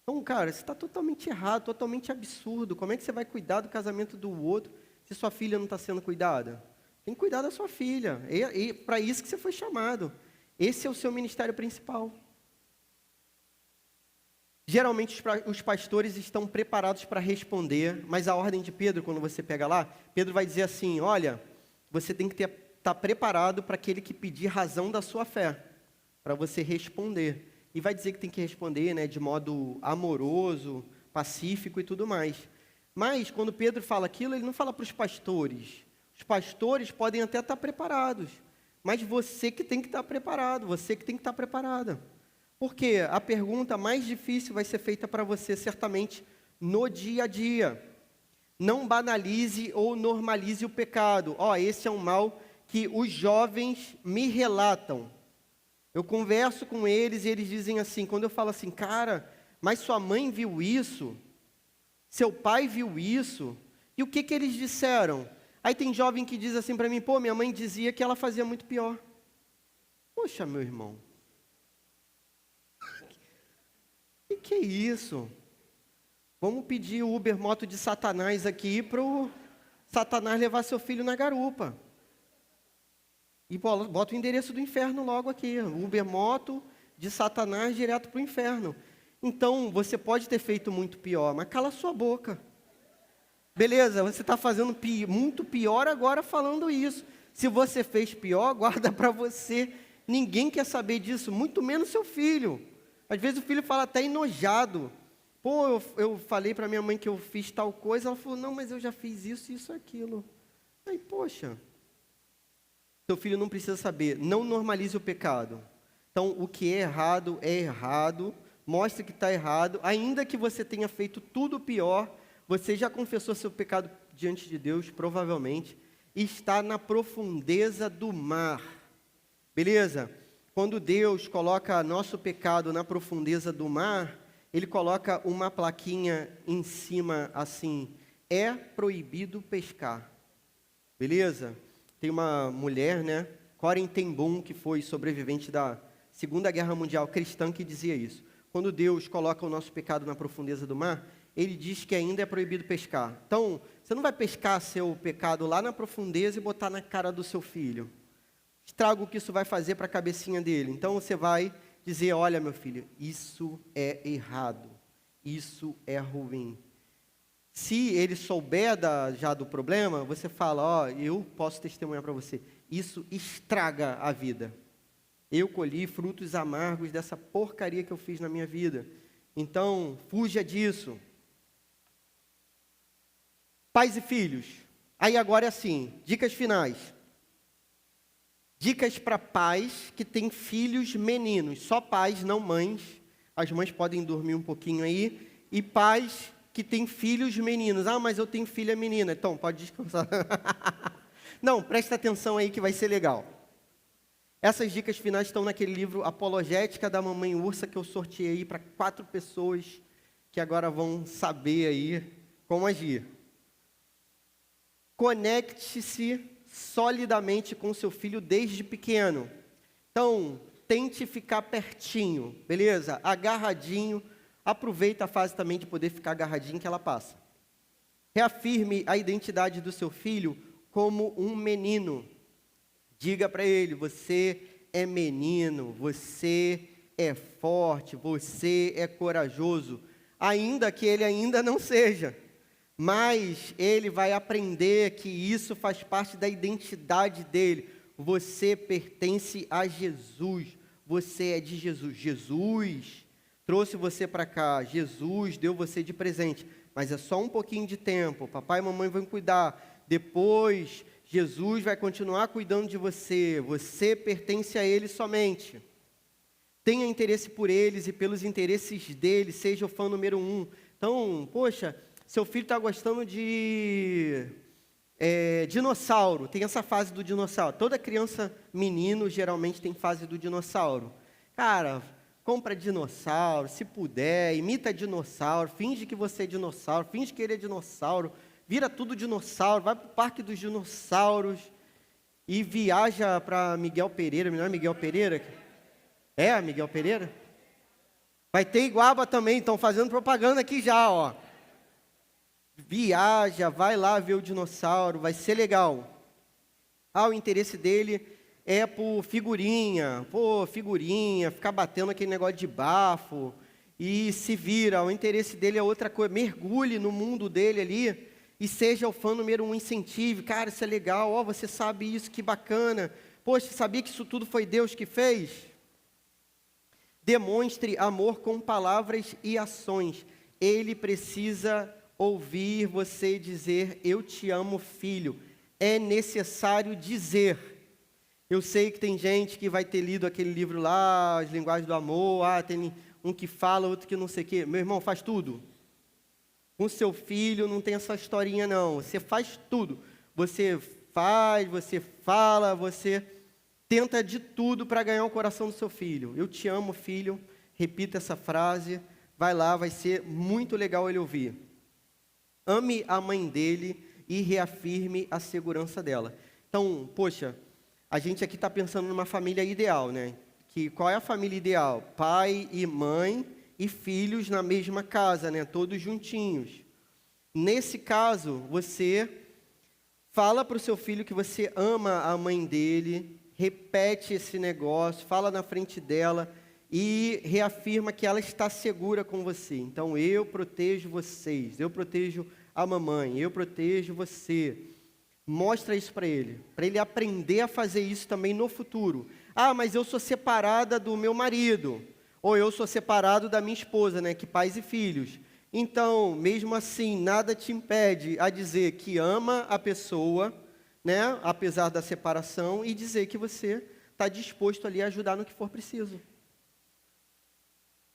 Então, cara, isso está totalmente errado, totalmente absurdo. Como é que você vai cuidar do casamento do outro se sua filha não está sendo cuidada? Tem que cuidar da sua filha, e para isso que você foi chamado. Esse é o seu ministério principal. Geralmente os pastores estão preparados para responder, mas a ordem de Pedro, quando você pega lá, Pedro vai dizer assim, olha, você tem que estar preparado para aquele que pedir razão da sua fé, para você responder. E vai dizer que tem que responder, né, de modo amoroso, pacífico e tudo mais. Mas, quando Pedro fala aquilo, ele não fala para os pastores. Os pastores podem até estar preparados, mas você que tem que estar preparado, você que tem que estar preparada. Porque a pergunta mais difícil vai ser feita para você, certamente, no dia a dia. Não banalize ou normalize o pecado. Esse é um mal que os jovens me relatam. Eu converso com eles e eles dizem assim, quando eu falo assim, cara, mas sua mãe viu isso? Seu pai viu isso? E o que eles disseram? Aí tem jovem que diz assim para mim, pô, minha mãe dizia que ela fazia muito pior. Poxa, meu irmão. Que é isso? Vamos pedir o Uber moto de Satanás aqui para o Satanás levar seu filho na garupa. E bota o endereço do inferno logo aqui. Uber moto de Satanás direto para o inferno. Então, você pode ter feito muito pior, mas cala sua boca. Beleza, você está fazendo muito pior agora falando isso. Se você fez pior, guarda para você. Ninguém quer saber disso, muito menos seu filho. Às vezes o filho fala até enojado. Pô, eu falei para minha mãe que eu fiz tal coisa, ela falou, não, mas eu já fiz isso, isso, aquilo. Aí, poxa, seu filho não precisa saber, não normalize o pecado. Então, o que é errado, mostre que está errado, ainda que você tenha feito tudo pior, você já confessou seu pecado diante de Deus, provavelmente, e está na profundeza do mar. Beleza? Quando Deus coloca nosso pecado na profundeza do mar, Ele coloca uma plaquinha em cima assim, é proibido pescar. Beleza? Tem uma mulher, né, Corrie ten Boom, que foi sobrevivente da Segunda Guerra Mundial cristã, que dizia isso. Quando Deus coloca o nosso pecado na profundeza do mar, Ele diz que ainda é proibido pescar. Então, você não vai pescar seu pecado lá na profundeza e botar na cara do seu filho. Estrago que isso vai fazer para a cabecinha dele. Então, você vai dizer, olha, meu filho, isso é errado, isso é ruim. Se ele souber já do problema, você fala, eu posso testemunhar para você, isso estraga a vida. Eu colhi frutos amargos dessa porcaria que eu fiz na minha vida. Então, fuja disso. Pais e filhos. Aí agora é assim, dicas finais. Dicas para pais que têm filhos meninos, só pais, não mães. As mães podem dormir um pouquinho aí. E pais que têm filhos meninos. Mas eu tenho filha menina. Então, pode descansar. Não, presta atenção aí que vai ser legal. Essas dicas finais estão naquele livro Apologética da Mamãe Ursa, que eu sorteei aí para 4 pessoas que agora vão saber aí como agir. Conecte-se solidamente com seu filho desde pequeno. Então, tente ficar pertinho, beleza? Agarradinho. Aproveita a fase também de poder ficar agarradinho que ela passa. Reafirme a identidade do seu filho como um menino. Diga para ele, você é menino, você é forte, você é corajoso. Ainda que ele ainda não seja. Mas ele vai aprender que isso faz parte da identidade dele. Você pertence a Jesus. Você é de Jesus. Jesus trouxe você para cá. Jesus deu você de presente. Mas é só um pouquinho de tempo. Papai e mamãe vão cuidar. Depois, Jesus vai continuar cuidando de você. Você pertence a Ele somente. Tenha interesse por eles e pelos interesses deles. Seja o fã número 1. Então, poxa... Seu filho está gostando de dinossauro, tem essa fase do dinossauro. Toda criança, menino, geralmente tem fase do dinossauro. Cara, compra dinossauro, se puder, imita dinossauro, finge que você é dinossauro, finge que ele é dinossauro, vira tudo dinossauro, vai para o parque dos dinossauros e viaja para Miguel Pereira, não é Miguel Pereira? É, Miguel Pereira? Vai ter Iguaba também, estão fazendo propaganda aqui já, ó. Viaja, vai lá ver o dinossauro, vai ser legal. O interesse dele é por figurinha, ficar batendo aquele negócio de bafo, e se vira, o interesse dele é outra coisa, mergulhe no mundo dele ali, e seja o fã número 1, incentive, cara, isso é legal, você sabe isso, que bacana, poxa, sabia que isso tudo foi Deus que fez? Demonstre amor com palavras e ações, ele precisa ouvir você dizer, eu te amo, filho. É necessário dizer. Eu sei que tem gente que vai ter lido aquele livro lá, As Linguagens do Amor, tem um que fala, outro que não sei o quê. Meu irmão, faz tudo. Com seu filho não tem essa historinha não, você faz tudo. Você faz, você fala, você tenta de tudo para ganhar o coração do seu filho. Eu te amo, filho. Repita essa frase. Vai lá, vai ser muito legal ele ouvir. Ame a mãe dele e reafirme a segurança dela. Então, poxa, a gente aqui está pensando numa família ideal, né? Qual é a família ideal? Pai e mãe e filhos na mesma casa, né? Todos juntinhos. Nesse caso, você fala para o seu filho que você ama a mãe dele, repete esse negócio, fala na frente dela e reafirma que ela está segura com você. Então, eu protejo vocês, eu protejo a mamãe, eu protejo você. Mostra isso para ele aprender a fazer isso também no futuro. Mas eu sou separada do meu marido, ou eu sou separado da minha esposa, né? Que pais e filhos. Então, mesmo assim, nada te impede a dizer que ama a pessoa, né? Apesar da separação, e dizer que você está disposto ali a ajudar no que for preciso.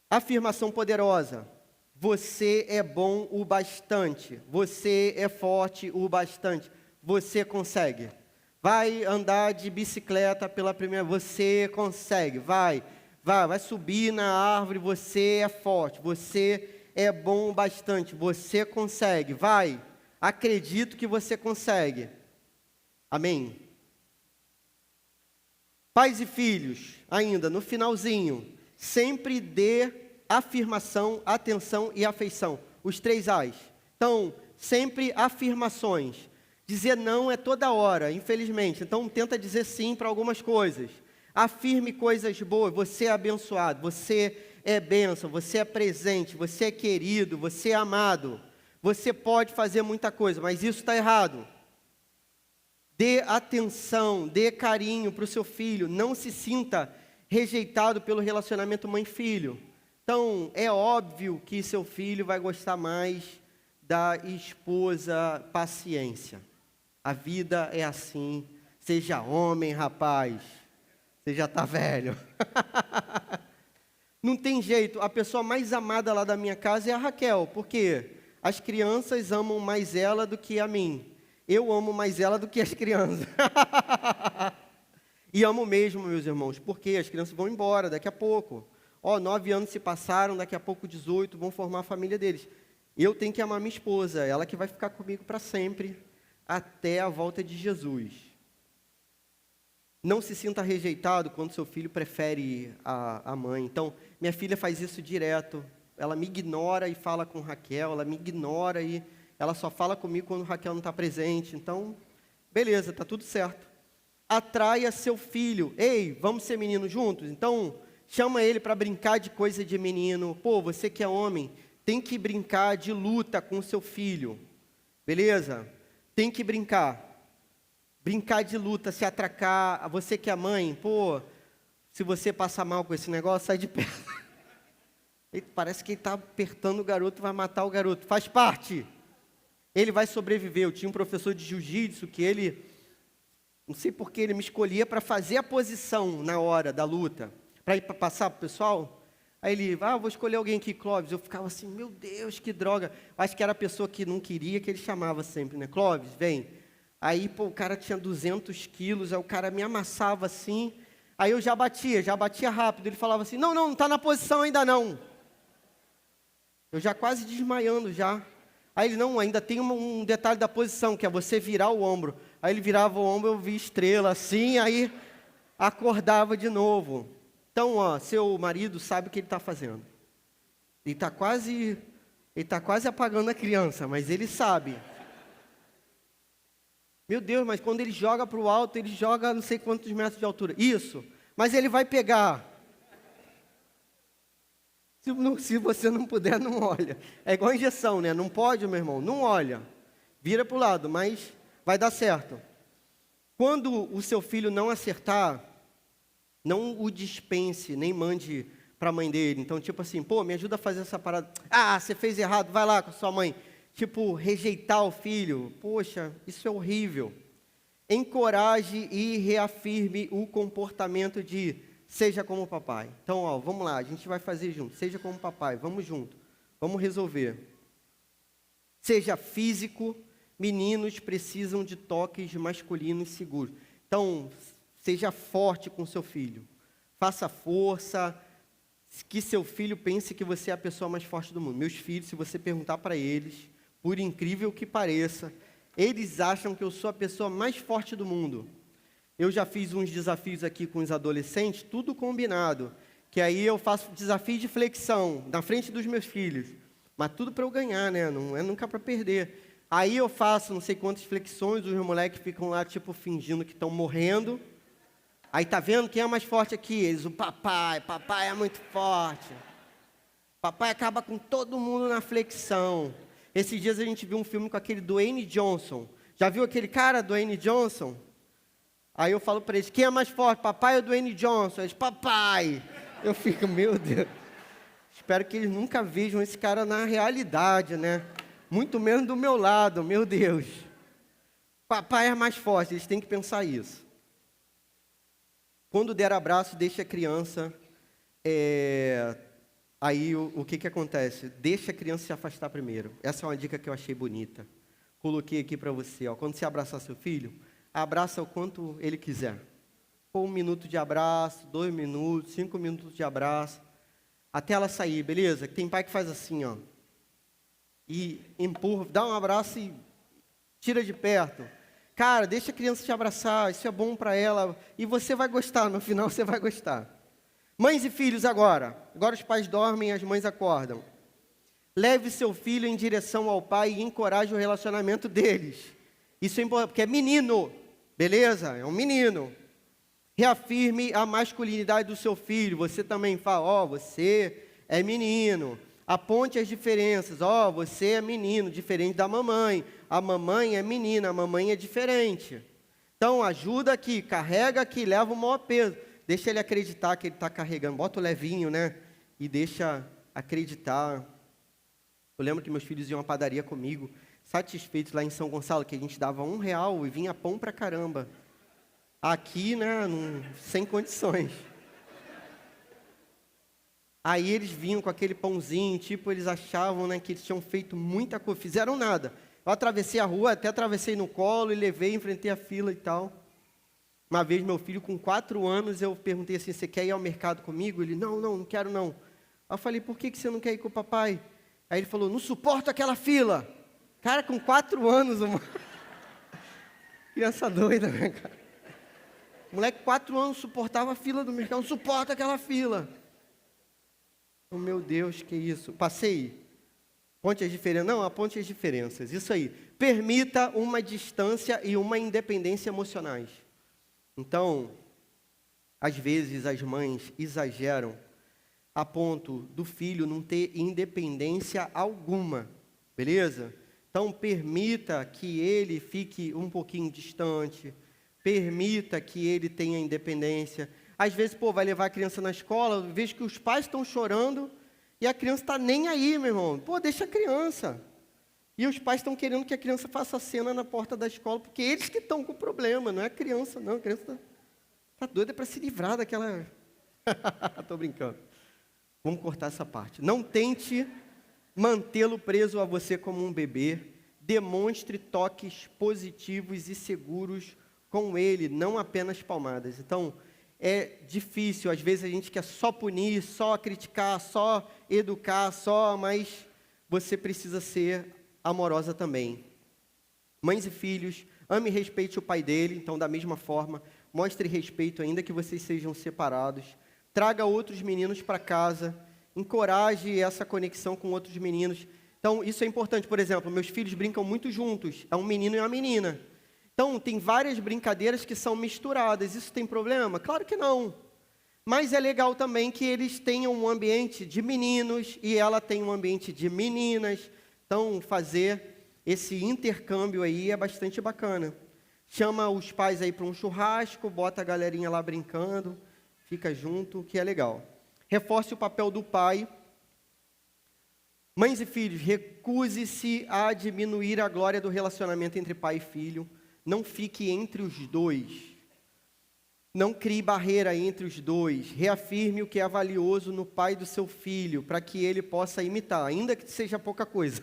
Afirmação poderosa. Você é bom o bastante. Você é forte o bastante. Você consegue. Vai andar de bicicleta pela primeira vez. Você consegue. Vai subir na árvore. Você é forte. Você é bom o bastante. Você consegue. Vai. Acredito que você consegue. Amém? Pais e filhos, ainda no finalzinho, sempre dê afirmação, atenção e afeição. Os 3 As. Então, sempre afirmações. Dizer não é toda hora, infelizmente. Então, tenta dizer sim para algumas coisas. Afirme coisas boas. Você é abençoado, você é bênção, você é presente, você é querido, você é amado. Você pode fazer muita coisa, mas isso está errado. Dê atenção, dê carinho para o seu filho. Não se sinta rejeitado pelo relacionamento mãe-filho. Então, é óbvio que seu filho vai gostar mais da esposa paciência. A vida é assim. Seja homem, rapaz. Você já está velho. Não tem jeito. A pessoa mais amada lá da minha casa é a Raquel. Por quê? As crianças amam mais ela do que a mim. Eu amo mais ela do que as crianças. E amo mesmo, meus irmãos. Porque as crianças vão embora daqui a pouco. 9 anos se passaram, daqui a pouco 18, vão formar a família deles. Eu tenho que amar minha esposa. Ela que vai ficar comigo para sempre. Até a volta de Jesus. Não se sinta rejeitado quando seu filho prefere a mãe. Então, minha filha faz isso direto. Ela me ignora e fala com Raquel. Ela me ignora e ela só fala comigo quando Raquel não está presente. Então, beleza, está tudo certo. Atraia seu filho. Ei, vamos ser meninos juntos? Então, chama ele para brincar de coisa de menino. Pô, você que é homem, tem que brincar de luta com seu filho. Beleza? Tem que brincar. Brincar de luta, se atracar. Você que é mãe, pô, se você passar mal com esse negócio, sai de perto. Parece que ele está apertando o garoto, vai matar o garoto. Faz parte. Ele vai sobreviver. Eu tinha um professor de jiu-jitsu que ele, não sei por que ele me escolhia para fazer a posição na hora da luta, para ir para passar para o pessoal. Aí ele, vou escolher alguém aqui, Clóvis. Eu ficava assim, meu Deus, que droga. Acho que era a pessoa que não queria, que ele chamava sempre, né? Clóvis, vem. Aí, pô, o cara tinha 200 quilos, aí o cara me amassava assim. Aí eu já batia rápido. Ele falava assim, não está na posição ainda não. Eu já quase desmaiando já. Aí ele, não, ainda tem um detalhe da posição, que é você virar o ombro. Aí ele virava o ombro, eu vi estrela assim, aí acordava de novo. Então, seu marido sabe o que ele está fazendo. Ele está quase apagando a criança, mas ele sabe. Meu Deus, mas quando ele joga para o alto, ele joga não sei quantos metros de altura. Isso, mas ele vai pegar. Se você não puder, não olha. É igual injeção, né? Não pode, meu irmão, não olha. Vira para o lado, mas vai dar certo. Quando o seu filho não acertar, não o dispense, nem mande para a mãe dele. Então, tipo assim, pô, me ajuda a fazer essa parada. Você fez errado, vai lá com a sua mãe. tipo, rejeitar o filho. Poxa, isso é horrível. Encoraje e reafirme o comportamento de seja como o papai. Então, ó, vamos lá, a gente vai fazer junto. Seja como o papai, vamos junto. Vamos resolver. Seja físico, meninos precisam de toques masculinos seguros. Então, seja forte com seu filho. Faça força, que seu filho pense que você é a pessoa mais forte do mundo. Meus filhos, se você perguntar para eles, por incrível que pareça, eles acham que eu sou a pessoa mais forte do mundo. Eu já fiz uns desafios aqui com os adolescentes, tudo combinado. Que aí eu faço desafio de flexão na frente dos meus filhos. Mas tudo para eu ganhar, né? Não é nunca para perder. Aí eu faço não sei quantas flexões, os moleques ficam lá, tipo, fingindo que estão morrendo. Aí tá vendo quem é mais forte aqui? Eles, o papai é muito forte. Papai acaba com todo mundo na flexão. Esses dias a gente viu um filme com aquele Dwayne Johnson. Já viu aquele cara, Dwayne Johnson? Aí eu falo para eles, quem é mais forte, papai ou Dwayne Johnson? Eles, papai. Eu fico, meu Deus. Espero que eles nunca vejam esse cara na realidade, né? Muito menos do meu lado, meu Deus. Papai é mais forte, eles têm que pensar isso. Quando der abraço, deixa a criança... Aí o que acontece? Deixa a criança se afastar primeiro. Essa é uma dica que eu achei bonita. Coloquei aqui para você. Ó. Quando você abraçar seu filho, abraça o quanto ele quiser. 1 minuto de abraço, 2 minutos, 5 minutos de abraço. Até ela sair, beleza? Tem pai que faz assim, ó. E empurra, dá um abraço e tira de perto. Cara, deixa a criança te abraçar, isso é bom para ela. E você vai gostar, no final você vai gostar. Mães e filhos agora. Agora os pais dormem, as mães acordam. Leve seu filho em direção ao pai e encoraje o relacionamento deles. Isso é importante, porque é menino, beleza? É um menino. Reafirme a masculinidade do seu filho. Você também fala, ó, você é menino. Aponte as diferenças. Ó, você é menino, diferente da mamãe. A mamãe é menina, a mamãe é diferente. Então, ajuda aqui, carrega aqui, leva o maior peso. Deixa ele acreditar que ele está carregando. Bota o levinho, né? E deixa acreditar. Eu lembro que meus filhos iam à padaria comigo, satisfeitos lá em São Gonçalo, que a gente dava R$1 e vinha pão pra caramba. Aqui, né, sem condições. Aí eles vinham com aquele pãozinho, tipo, eles achavam, né, que eles tinham feito muita coisa. Fizeram nada. Eu atravessei a rua, até atravessei no colo e levei, enfrentei a fila e tal. Uma vez, meu filho, com 4 anos, eu perguntei assim, você quer ir ao mercado comigo? Ele, não quero não. Aí eu falei, por que você não quer ir com o papai? Aí ele falou, não suporto aquela fila. Cara, com 4 anos, uma... criança doida, né, cara? O moleque, 4 anos, suportava a fila do mercado, não suporta aquela fila. Oh, meu Deus, que isso? Passei. Aponte as diferenças. Não, aponte as diferenças. Isso aí. Permita uma distância e uma independência emocionais. Então, às vezes as mães exageram a ponto do filho não ter independência alguma, beleza? Então, permita que ele fique um pouquinho distante, permita que ele tenha independência. Às vezes, vai levar a criança na escola, eu vejo que os pais estão chorando e a criança está nem aí, meu irmão. Deixa a criança. E os pais estão querendo que a criança faça a cena na porta da escola, porque eles que estão com o problema, não é a criança, não. A criança está doida para se livrar daquela... Estou brincando. Vamos cortar essa parte. Não tente mantê-lo preso a você como um bebê. Demonstre toques positivos e seguros com ele, não apenas palmadas. Então, é difícil. Às vezes a gente quer só punir, só criticar, só educar, mas você precisa ser amorosa também. Mães e filhos, ame e respeite o pai dele. Então, da mesma forma, mostre respeito ainda que vocês sejam separados. Traga outros meninos para casa. Encoraje essa conexão com outros meninos. Então, isso é importante. Por exemplo, meus filhos brincam muito juntos. É um menino e uma menina. Então, tem várias brincadeiras que são misturadas. Isso tem problema? Claro que não. Mas é legal também que eles tenham um ambiente de meninos e ela tem um ambiente de meninas. Então, fazer esse intercâmbio aí é bastante bacana. Chama os pais aí para um churrasco, bota a galerinha lá brincando, fica junto, que é legal. Reforce o papel do pai. Mães e filhos, recuse-se a diminuir a glória do relacionamento entre pai e filho. Não fique entre os dois. Não crie barreira entre os dois. Reafirme o que é valioso no pai do seu filho, para que ele possa imitar, ainda que seja pouca coisa.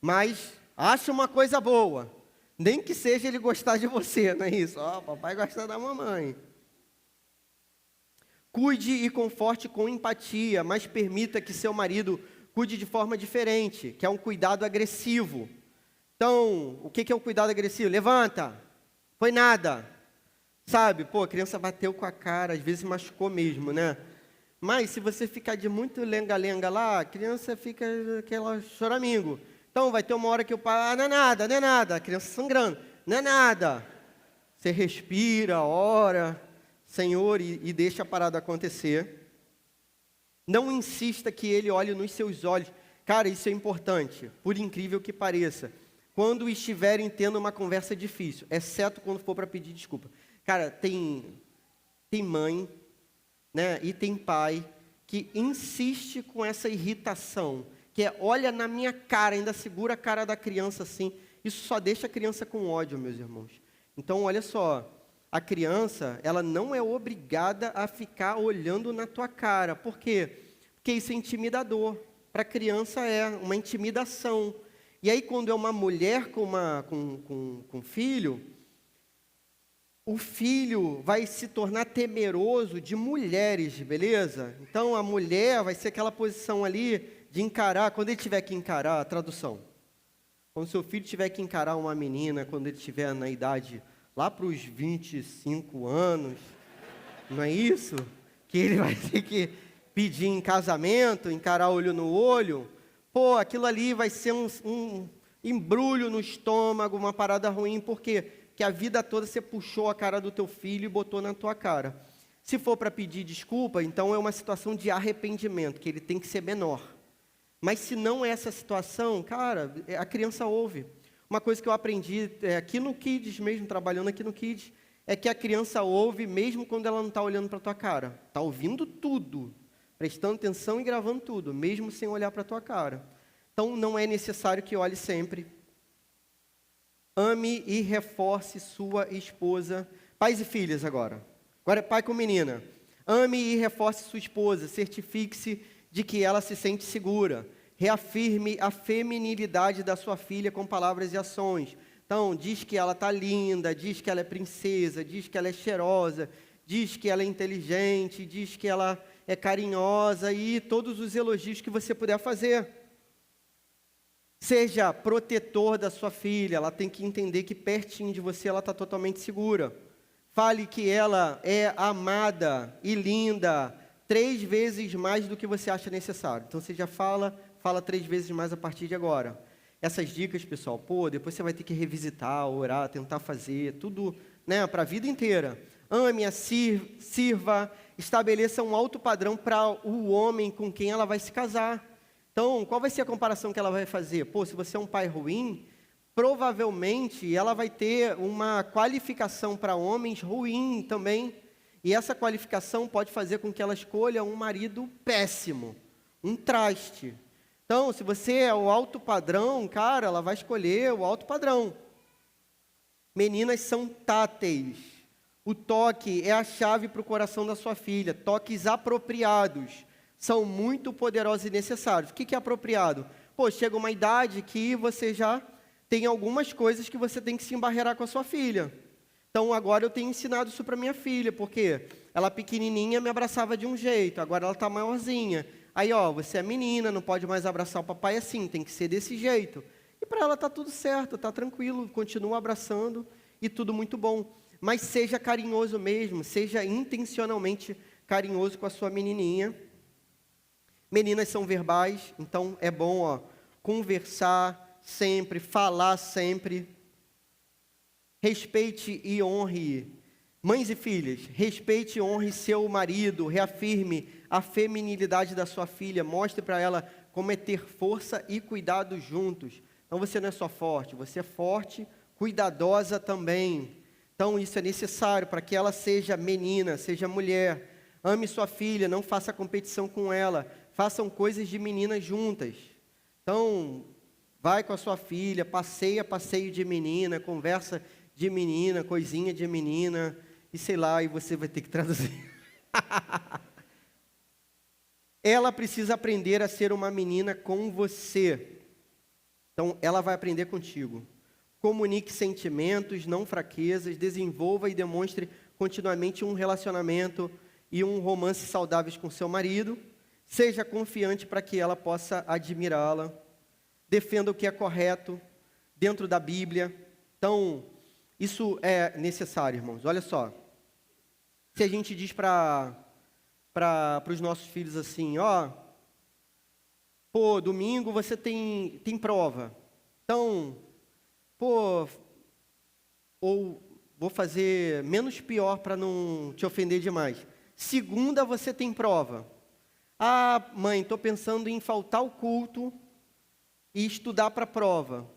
Mas acha uma coisa boa. Nem que seja ele gostar de você, não é isso? Ó, papai gosta da mamãe. Cuide e conforte com empatia, mas permita que seu marido cuide de forma diferente, que é um cuidado agressivo. Então, o que é um cuidado agressivo? Levanta, foi nada. Sabe, pô, a criança bateu com a cara, às vezes machucou mesmo, né? Mas se você ficar de muito lenga-lenga lá, a criança fica aquela choramingo. Então, vai ter uma hora que o pai, não é nada, a criança sangrando, não é nada. Você respira, ora, Senhor, e deixa a parada acontecer. Não insista que ele olhe nos seus olhos. Cara, isso é importante, por incrível que pareça. Quando estiverem tendo uma conversa difícil, exceto quando for para pedir desculpa. Cara, tem mãe, né, e tem pai que insiste com essa irritação, que é, olha na minha cara, ainda segura a cara da criança assim. Isso só deixa a criança com ódio, meus irmãos. Então, olha só, a criança, ela não é obrigada a ficar olhando na tua cara. Por quê? Porque isso é intimidador. Para a criança é uma intimidação. E aí, quando é uma mulher com filho, o filho vai se tornar temeroso de mulheres, beleza? Então, a mulher vai ser aquela posição ali de encarar, quando ele tiver que encarar, a tradução. Quando seu filho tiver que encarar uma menina, quando ele estiver na idade lá para os 25 anos, não é isso? Que ele vai ter que pedir em casamento, encarar olho no olho. Pô, aquilo ali vai ser um embrulho no estômago, uma parada ruim, por quê? Porque a vida toda você puxou a cara do teu filho e botou na tua cara. Se for para pedir desculpa, então é uma situação de arrependimento, que ele tem que ser menor. Mas se não é essa situação, cara, a criança ouve. Uma coisa que eu aprendi aqui no Kids mesmo, trabalhando aqui no Kids, é que a criança ouve mesmo quando ela não está olhando para a tua cara. Está ouvindo tudo, prestando atenção e gravando tudo, mesmo sem olhar para a tua cara. Então, não é necessário que olhe sempre. Ame e reforce sua esposa. Pais e filhas agora. Agora é pai com menina. Ame e reforce sua esposa. Certifique-se de que ela se sente segura. Reafirme a feminilidade da sua filha com palavras e ações. Então, diz que ela está linda, diz que ela é princesa, diz que ela é cheirosa, diz que ela é inteligente, diz que ela é carinhosa e todos os elogios que você puder fazer. Seja protetor da sua filha, ela tem que entender que pertinho de você ela está totalmente segura. Fale que ela é amada e linda 3 vezes mais do que você acha necessário. Então, você já fala 3 vezes mais a partir de agora. Essas dicas, pessoal, depois você vai ter que revisitar, orar, tentar fazer, tudo, né, para a vida inteira. Ame-a, sirva, estabeleça um alto padrão para o homem com quem ela vai se casar. Então, qual vai ser a comparação que ela vai fazer? Se você é um pai ruim, provavelmente ela vai ter uma qualificação para homens ruim também. E essa qualificação pode fazer com que ela escolha um marido péssimo, um traste. Então, se você é o alto padrão, cara, ela vai escolher o alto padrão. Meninas são táteis. O toque é a chave para o coração da sua filha. Toques apropriados são muito poderosos e necessários. O que é apropriado? Chega uma idade que você já tem algumas coisas que você tem que se embarrear com a sua filha. Então, agora eu tenho ensinado isso para minha filha, porque ela pequenininha me abraçava de um jeito, agora ela está maiorzinha. Aí, você é menina, não pode mais abraçar o papai assim, tem que ser desse jeito. E para ela está tudo certo, está tranquilo, continua abraçando e tudo muito bom. Mas seja carinhoso mesmo, seja intencionalmente carinhoso com a sua menininha. Meninas são verbais, então é bom conversar sempre, falar sempre. Respeite e honre. Mães e filhas, respeite e honre seu marido, reafirme a feminilidade da sua filha, mostre para ela como é ter força e cuidado juntos. Então você não é só forte, você é forte, cuidadosa também. Então isso é necessário para que ela seja menina, seja mulher. Ame sua filha, não faça competição com ela. façam coisas de meninas juntas. Então, vai com a sua filha, passeio de menina, conversa de menina, coisinha de menina, e sei lá, e você vai ter que traduzir. Ela precisa aprender a ser uma menina com você. Então, ela vai aprender contigo. Comunique sentimentos, não fraquezas, desenvolva e demonstre continuamente um relacionamento e um romance saudáveis com seu marido. Seja confiante para que ela possa admirá-la. Defenda o que é correto dentro da Bíblia. Então, isso é necessário, irmãos. Olha só. Se a gente diz para os nossos filhos assim, ó, pô, domingo você tem prova. Então, pô, ou vou fazer menos pior para não te ofender demais. Segunda você tem prova. Ah, mãe, estou pensando em faltar o culto e estudar para a prova.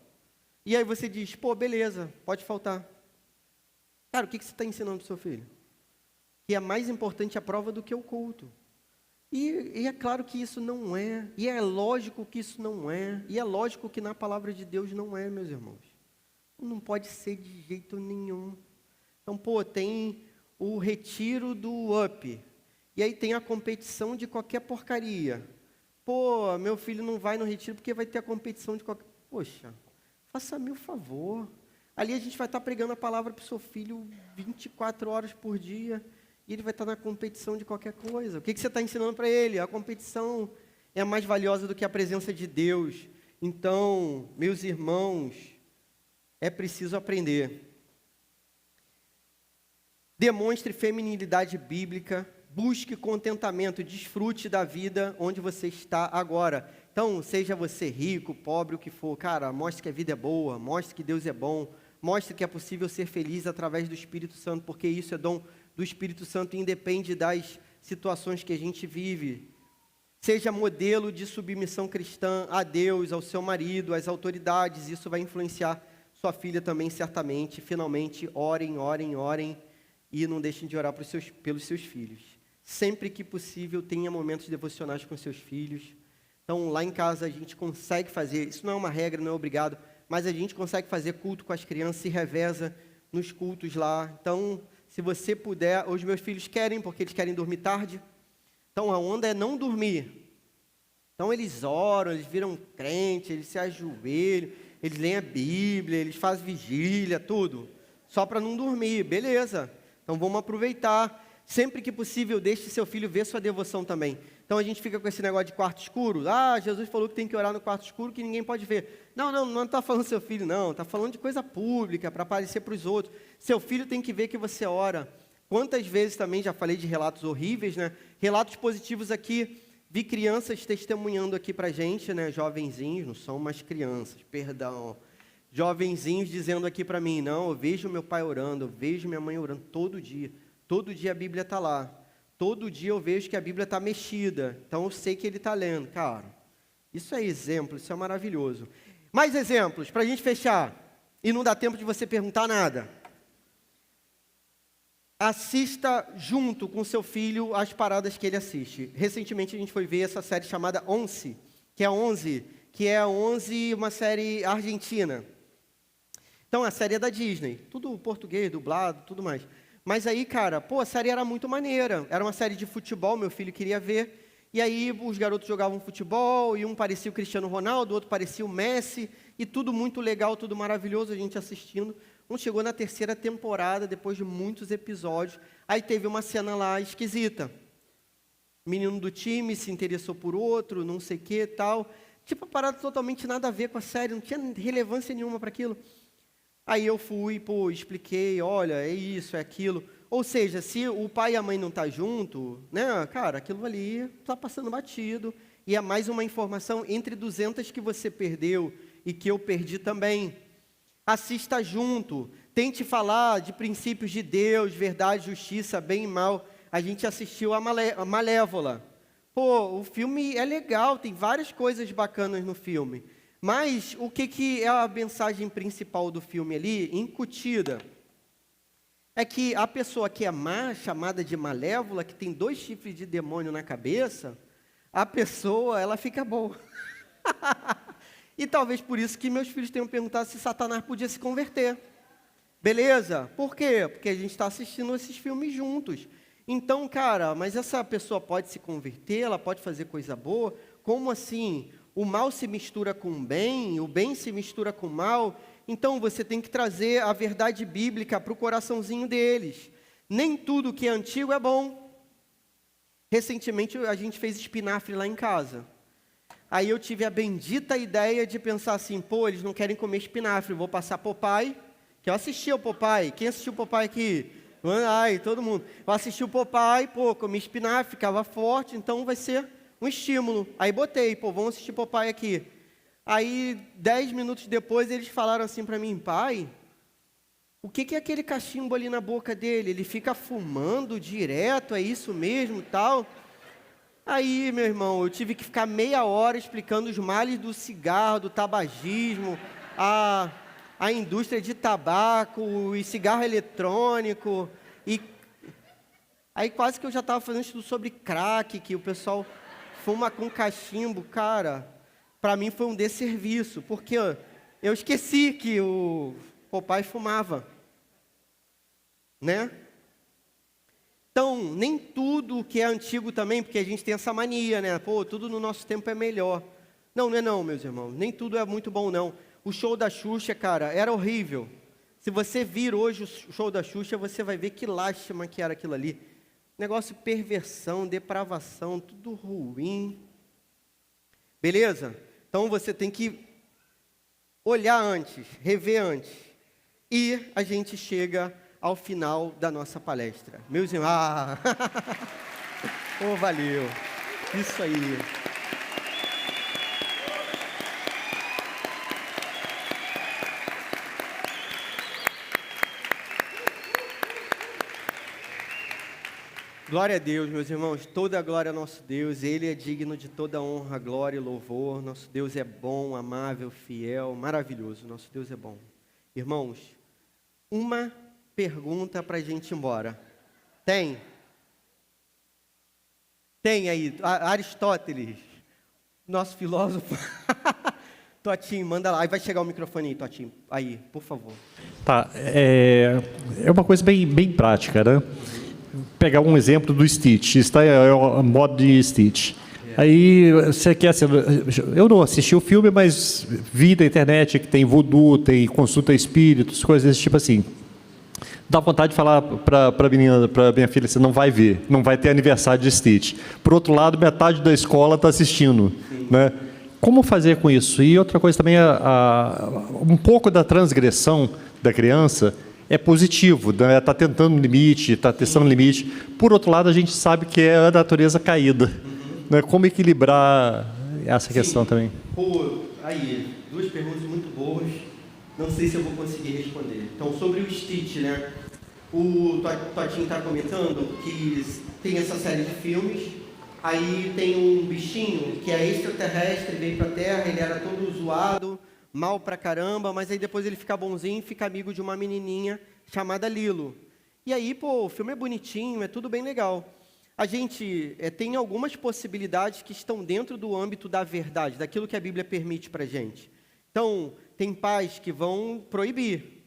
E aí você diz, pô, beleza, pode faltar. Cara, o que você está ensinando para o seu filho? Que é mais importante a prova do que o culto. E é claro que isso não é, e é lógico que isso não é, e é lógico que na palavra de Deus não é, meus irmãos. Não pode ser de jeito nenhum. Então, pô, tem o retiro do UP, e aí tem a competição de qualquer porcaria. Pô, meu filho não vai no retiro porque vai ter a competição de qualquer... Poxa, faça-me o favor. Ali a gente vai estar pregando a palavra para o seu filho 24 horas por dia, e ele vai estar na competição de qualquer coisa. O que você está ensinando para ele? A competição é mais valiosa do que a presença de Deus. Então, meus irmãos, é preciso aprender. Demonstre feminilidade bíblica, busque contentamento, desfrute da vida onde você está agora. Então, seja você rico, pobre, o que for, cara, mostre que a vida é boa, mostre que Deus é bom, mostre que é possível ser feliz através do Espírito Santo, porque isso é dom do Espírito Santo e independe das situações que a gente vive. Seja modelo de submissão cristã a Deus, ao seu marido, às autoridades, isso vai influenciar sua filha também, certamente. Finalmente, orem, orem, orem, e não deixem de orar pelos seus filhos. Sempre que possível, tenha momentos devocionais com seus filhos. Então, lá em casa, a gente consegue fazer, isso não é uma regra, não é obrigado, mas a gente consegue fazer culto com as crianças, se reveza nos cultos lá. Então, se você puder, os meus filhos querem, porque eles querem dormir tarde. Então, a onda é não dormir. Então, eles oram, eles viram crente, eles se ajoelham, eles leem a Bíblia, eles fazem vigília, tudo. Só para não dormir, beleza. Então, vamos aproveitar. Sempre que possível, deixe seu filho ver sua devoção também. Então, a gente fica com esse negócio de quarto escuro. Ah, Jesus falou que tem que orar no quarto escuro, que ninguém pode ver. Não está falando seu filho, não. Está falando de coisa pública, para aparecer para os outros. Seu filho tem que ver que você ora. Quantas vezes também, já falei de relatos horríveis, né? Relatos positivos aqui. Vi crianças testemunhando aqui para a gente, né? Jovenzinhos, não são mais crianças, perdão. Jovenzinhos dizendo aqui para mim, não, eu vejo meu pai orando, eu vejo minha mãe orando todo dia. Todo dia a Bíblia está lá. Todo dia eu vejo que a Bíblia está mexida. Então eu sei que ele está lendo. Cara, isso é exemplo, isso é maravilhoso. Mais exemplos, para a gente fechar. E não dá tempo de você perguntar nada. Assista junto com seu filho as paradas que ele assiste. Recentemente a gente foi ver essa série chamada Once, que é 11, uma série argentina. Então a série é da Disney. Tudo português, dublado, tudo mais. Mas aí, cara, pô, a série era muito maneira. Era uma série de futebol, meu filho queria ver. E aí os garotos jogavam futebol, e um parecia o Cristiano Ronaldo, o outro parecia o Messi, e tudo muito legal, tudo maravilhoso, a gente assistindo. Chegou na terceira temporada, depois de muitos episódios, aí teve uma cena lá esquisita. O menino do time se interessou por outro, não sei o que, tal. Tipo, a parada totalmente nada a ver com a série, não tinha relevância nenhuma para aquilo. Aí eu fui, pô, expliquei, olha, é isso, é aquilo. Ou seja, se o pai e a mãe não estão junto, né, cara, aquilo ali está passando batido. E é mais uma informação entre 200 que você perdeu e que eu perdi também. Assista junto, tente falar de princípios de Deus, verdade, justiça, bem e mal. A gente assistiu a Malévola. Pô, o filme é legal, tem várias coisas bacanas no filme. Mas o que é a mensagem principal do filme ali, incutida? É que a pessoa que é má, chamada de Malévola, que tem 2 chifres de demônio na cabeça, a pessoa, ela fica boa. E talvez por isso que meus filhos tenham perguntado se Satanás podia se converter. Beleza? Por quê? Porque a gente está assistindo esses filmes juntos. Então, cara, mas essa pessoa pode se converter, ela pode fazer coisa boa? Como assim? O mal se mistura com o bem se mistura com o mal? Então, você tem que trazer a verdade bíblica para o coraçãozinho deles. Nem tudo que é antigo é bom. Recentemente, a gente fez espinafre lá em casa. Aí eu tive a bendita ideia de pensar assim, pô, eles não querem comer espinafre, vou passar Popeye, que eu assisti o Popeye. Quem assistiu o Popeye aqui? Ai, todo mundo. Eu assisti o Popeye, pô, comi espinafre, ficava forte, então vai ser um estímulo. Aí botei, pô, vamos assistir Popeye aqui. Aí, 10 minutos depois, eles falaram assim para mim, pai, o que é aquele cachimbo ali na boca dele? Ele fica fumando direto, é isso mesmo, tal? Aí, meu irmão, eu tive que ficar meia hora explicando os males do cigarro, do tabagismo, a indústria de tabaco e cigarro eletrônico. E aí quase que eu já estava fazendo estudo sobre crack, que o pessoal fuma com cachimbo. Cara, para mim foi um desserviço, porque eu esqueci que o papai fumava, né? Então, nem tudo que é antigo também, porque a gente tem essa mania, né? Pô, tudo no nosso tempo é melhor. Não, não é não, meus irmãos. Nem tudo é muito bom, não. O show da Xuxa, cara, era horrível. Se você vir hoje o show da Xuxa, você vai ver que lástima que era aquilo ali. Negócio de perversão, depravação, tudo ruim. Beleza? Então, você tem que olhar antes, rever antes. E a gente chega ao final da nossa palestra. Meus irmãos, oh, valeu, isso aí. Glória a Deus, meus irmãos, toda a glória ao nosso Deus, Ele é digno de toda honra, glória e louvor. Nosso Deus é bom, amável, fiel, maravilhoso, nosso Deus é bom. Irmãos, uma pergunta para a gente ir embora. Tem? Tem aí, Aristóteles, nosso filósofo. Totinho, manda lá. Aí vai chegar o microfone aí, Totinho. Aí, por favor. Tá, é uma coisa bem prática, né? Pegar um exemplo do Stitch. Isso é o modo de Stitch. Aí você quer assim, eu não assisti o filme, mas vi da internet que tem voodoo, tem consulta espíritos, coisas desse tipo assim. Dá vontade de falar para minha filha, você não vai ver, não vai ter aniversário de Stitch. Por outro lado, metade da escola está assistindo, né? Como fazer com isso? E outra coisa também, um pouco da transgressão da criança é positivo, né? Está tentando limite, está testando limite. Por outro lado, a gente sabe que é a natureza caída. Né? Como equilibrar essa questão também? Pô, aí, duas perguntas muito boas. Não sei se eu vou conseguir responder. Então, sobre o Stitch, né? O Totinho está comentando que tem essa série de filmes. Aí tem um bichinho que é extraterrestre, veio para a Terra, ele era todo zoado, mal pra caramba, mas aí depois ele fica bonzinho e fica amigo de uma menininha chamada Lilo. E aí, pô, o filme é bonitinho, é tudo bem legal. A gente tem algumas possibilidades que estão dentro do âmbito da verdade, daquilo que a Bíblia permite para a gente. Então, tem pais que vão proibir.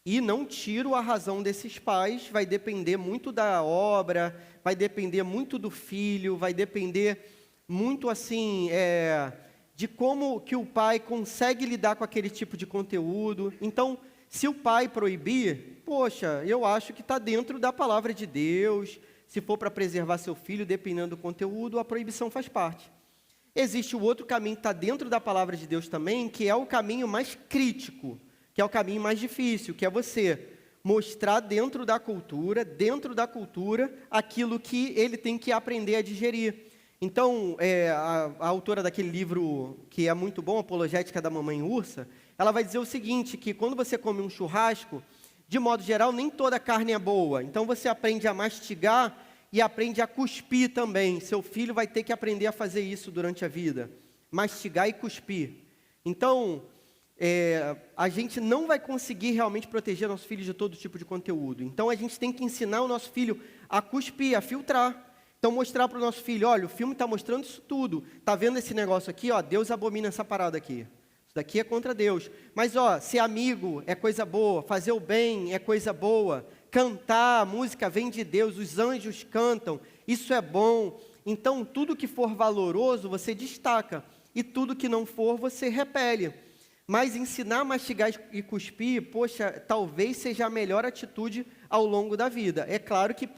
E não tiro a razão desses pais, vai depender muito da obra, vai depender muito do filho, vai depender muito, assim, de como que o pai consegue lidar com aquele tipo de conteúdo. Então, se o pai proibir, poxa, eu acho que está dentro da palavra de Deus. Se for para preservar seu filho, dependendo do conteúdo, a proibição faz parte. Existe o outro caminho que está dentro da palavra de Deus também, que é o caminho mais crítico, que é o caminho mais difícil, que é você mostrar dentro da cultura, aquilo que ele tem que aprender a digerir. Então, a autora daquele livro, que é muito bom, Apologética da Mamãe Ursa, ela vai dizer o seguinte, que quando você come um churrasco, de modo geral, nem toda carne é boa. Então, você aprende a mastigar e aprende a cuspir também. Seu filho vai ter que aprender a fazer isso durante a vida. Mastigar e cuspir. Então, a gente não vai conseguir realmente proteger nosso filho de todo tipo de conteúdo. Então, a gente tem que ensinar o nosso filho a cuspir, a filtrar. Então, mostrar para o nosso filho, olha, o filme está mostrando isso tudo. Está vendo esse negócio aqui? Ó, Deus abomina essa parada aqui. Isso daqui é contra Deus. Mas, ó, ser amigo é coisa boa, fazer o bem é coisa boa, cantar, a música vem de Deus, os anjos cantam, isso é bom. Então, tudo que for valoroso, você destaca. E tudo que não for, você repele. Mas ensinar a mastigar e cuspir, poxa, talvez seja a melhor atitude ao longo da vida. É claro que,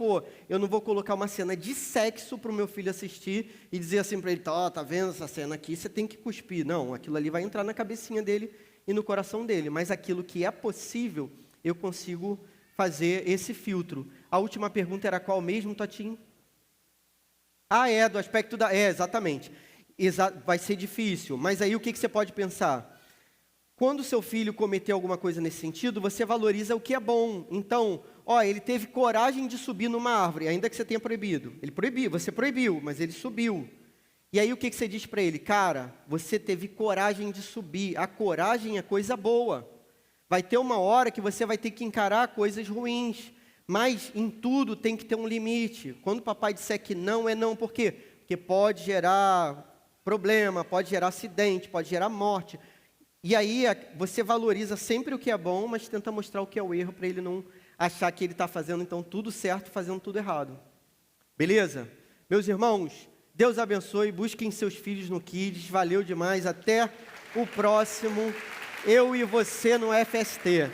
eu não vou colocar uma cena de sexo para o meu filho assistir e dizer assim para ele, tá vendo essa cena aqui, você tem que cuspir. Não, aquilo ali vai entrar na cabecinha dele e no coração dele. Mas aquilo que é possível, eu consigo fazer esse filtro. A última pergunta era qual mesmo, Totinho? Do aspecto da... exatamente. Vai ser difícil, mas aí o que você pode pensar? Quando seu filho cometer alguma coisa nesse sentido, você valoriza o que é bom. Então, ele teve coragem de subir numa árvore, ainda que você tenha proibido. Ele proibiu, você proibiu, mas ele subiu. E aí o que você diz para ele? Cara, você teve coragem de subir. A coragem é coisa boa. Vai ter uma hora que você vai ter que encarar coisas ruins. Mas em tudo tem que ter um limite. Quando o papai disser que não, é não. Por quê? Porque pode gerar problema, pode gerar acidente, pode gerar morte. E aí você valoriza sempre o que é bom, mas tenta mostrar o que é o erro para ele não achar que ele está fazendo então tudo certo, fazendo tudo errado. Beleza? Meus irmãos, Deus abençoe, busquem seus filhos no Kids, valeu demais, até o próximo Eu e Você no FST.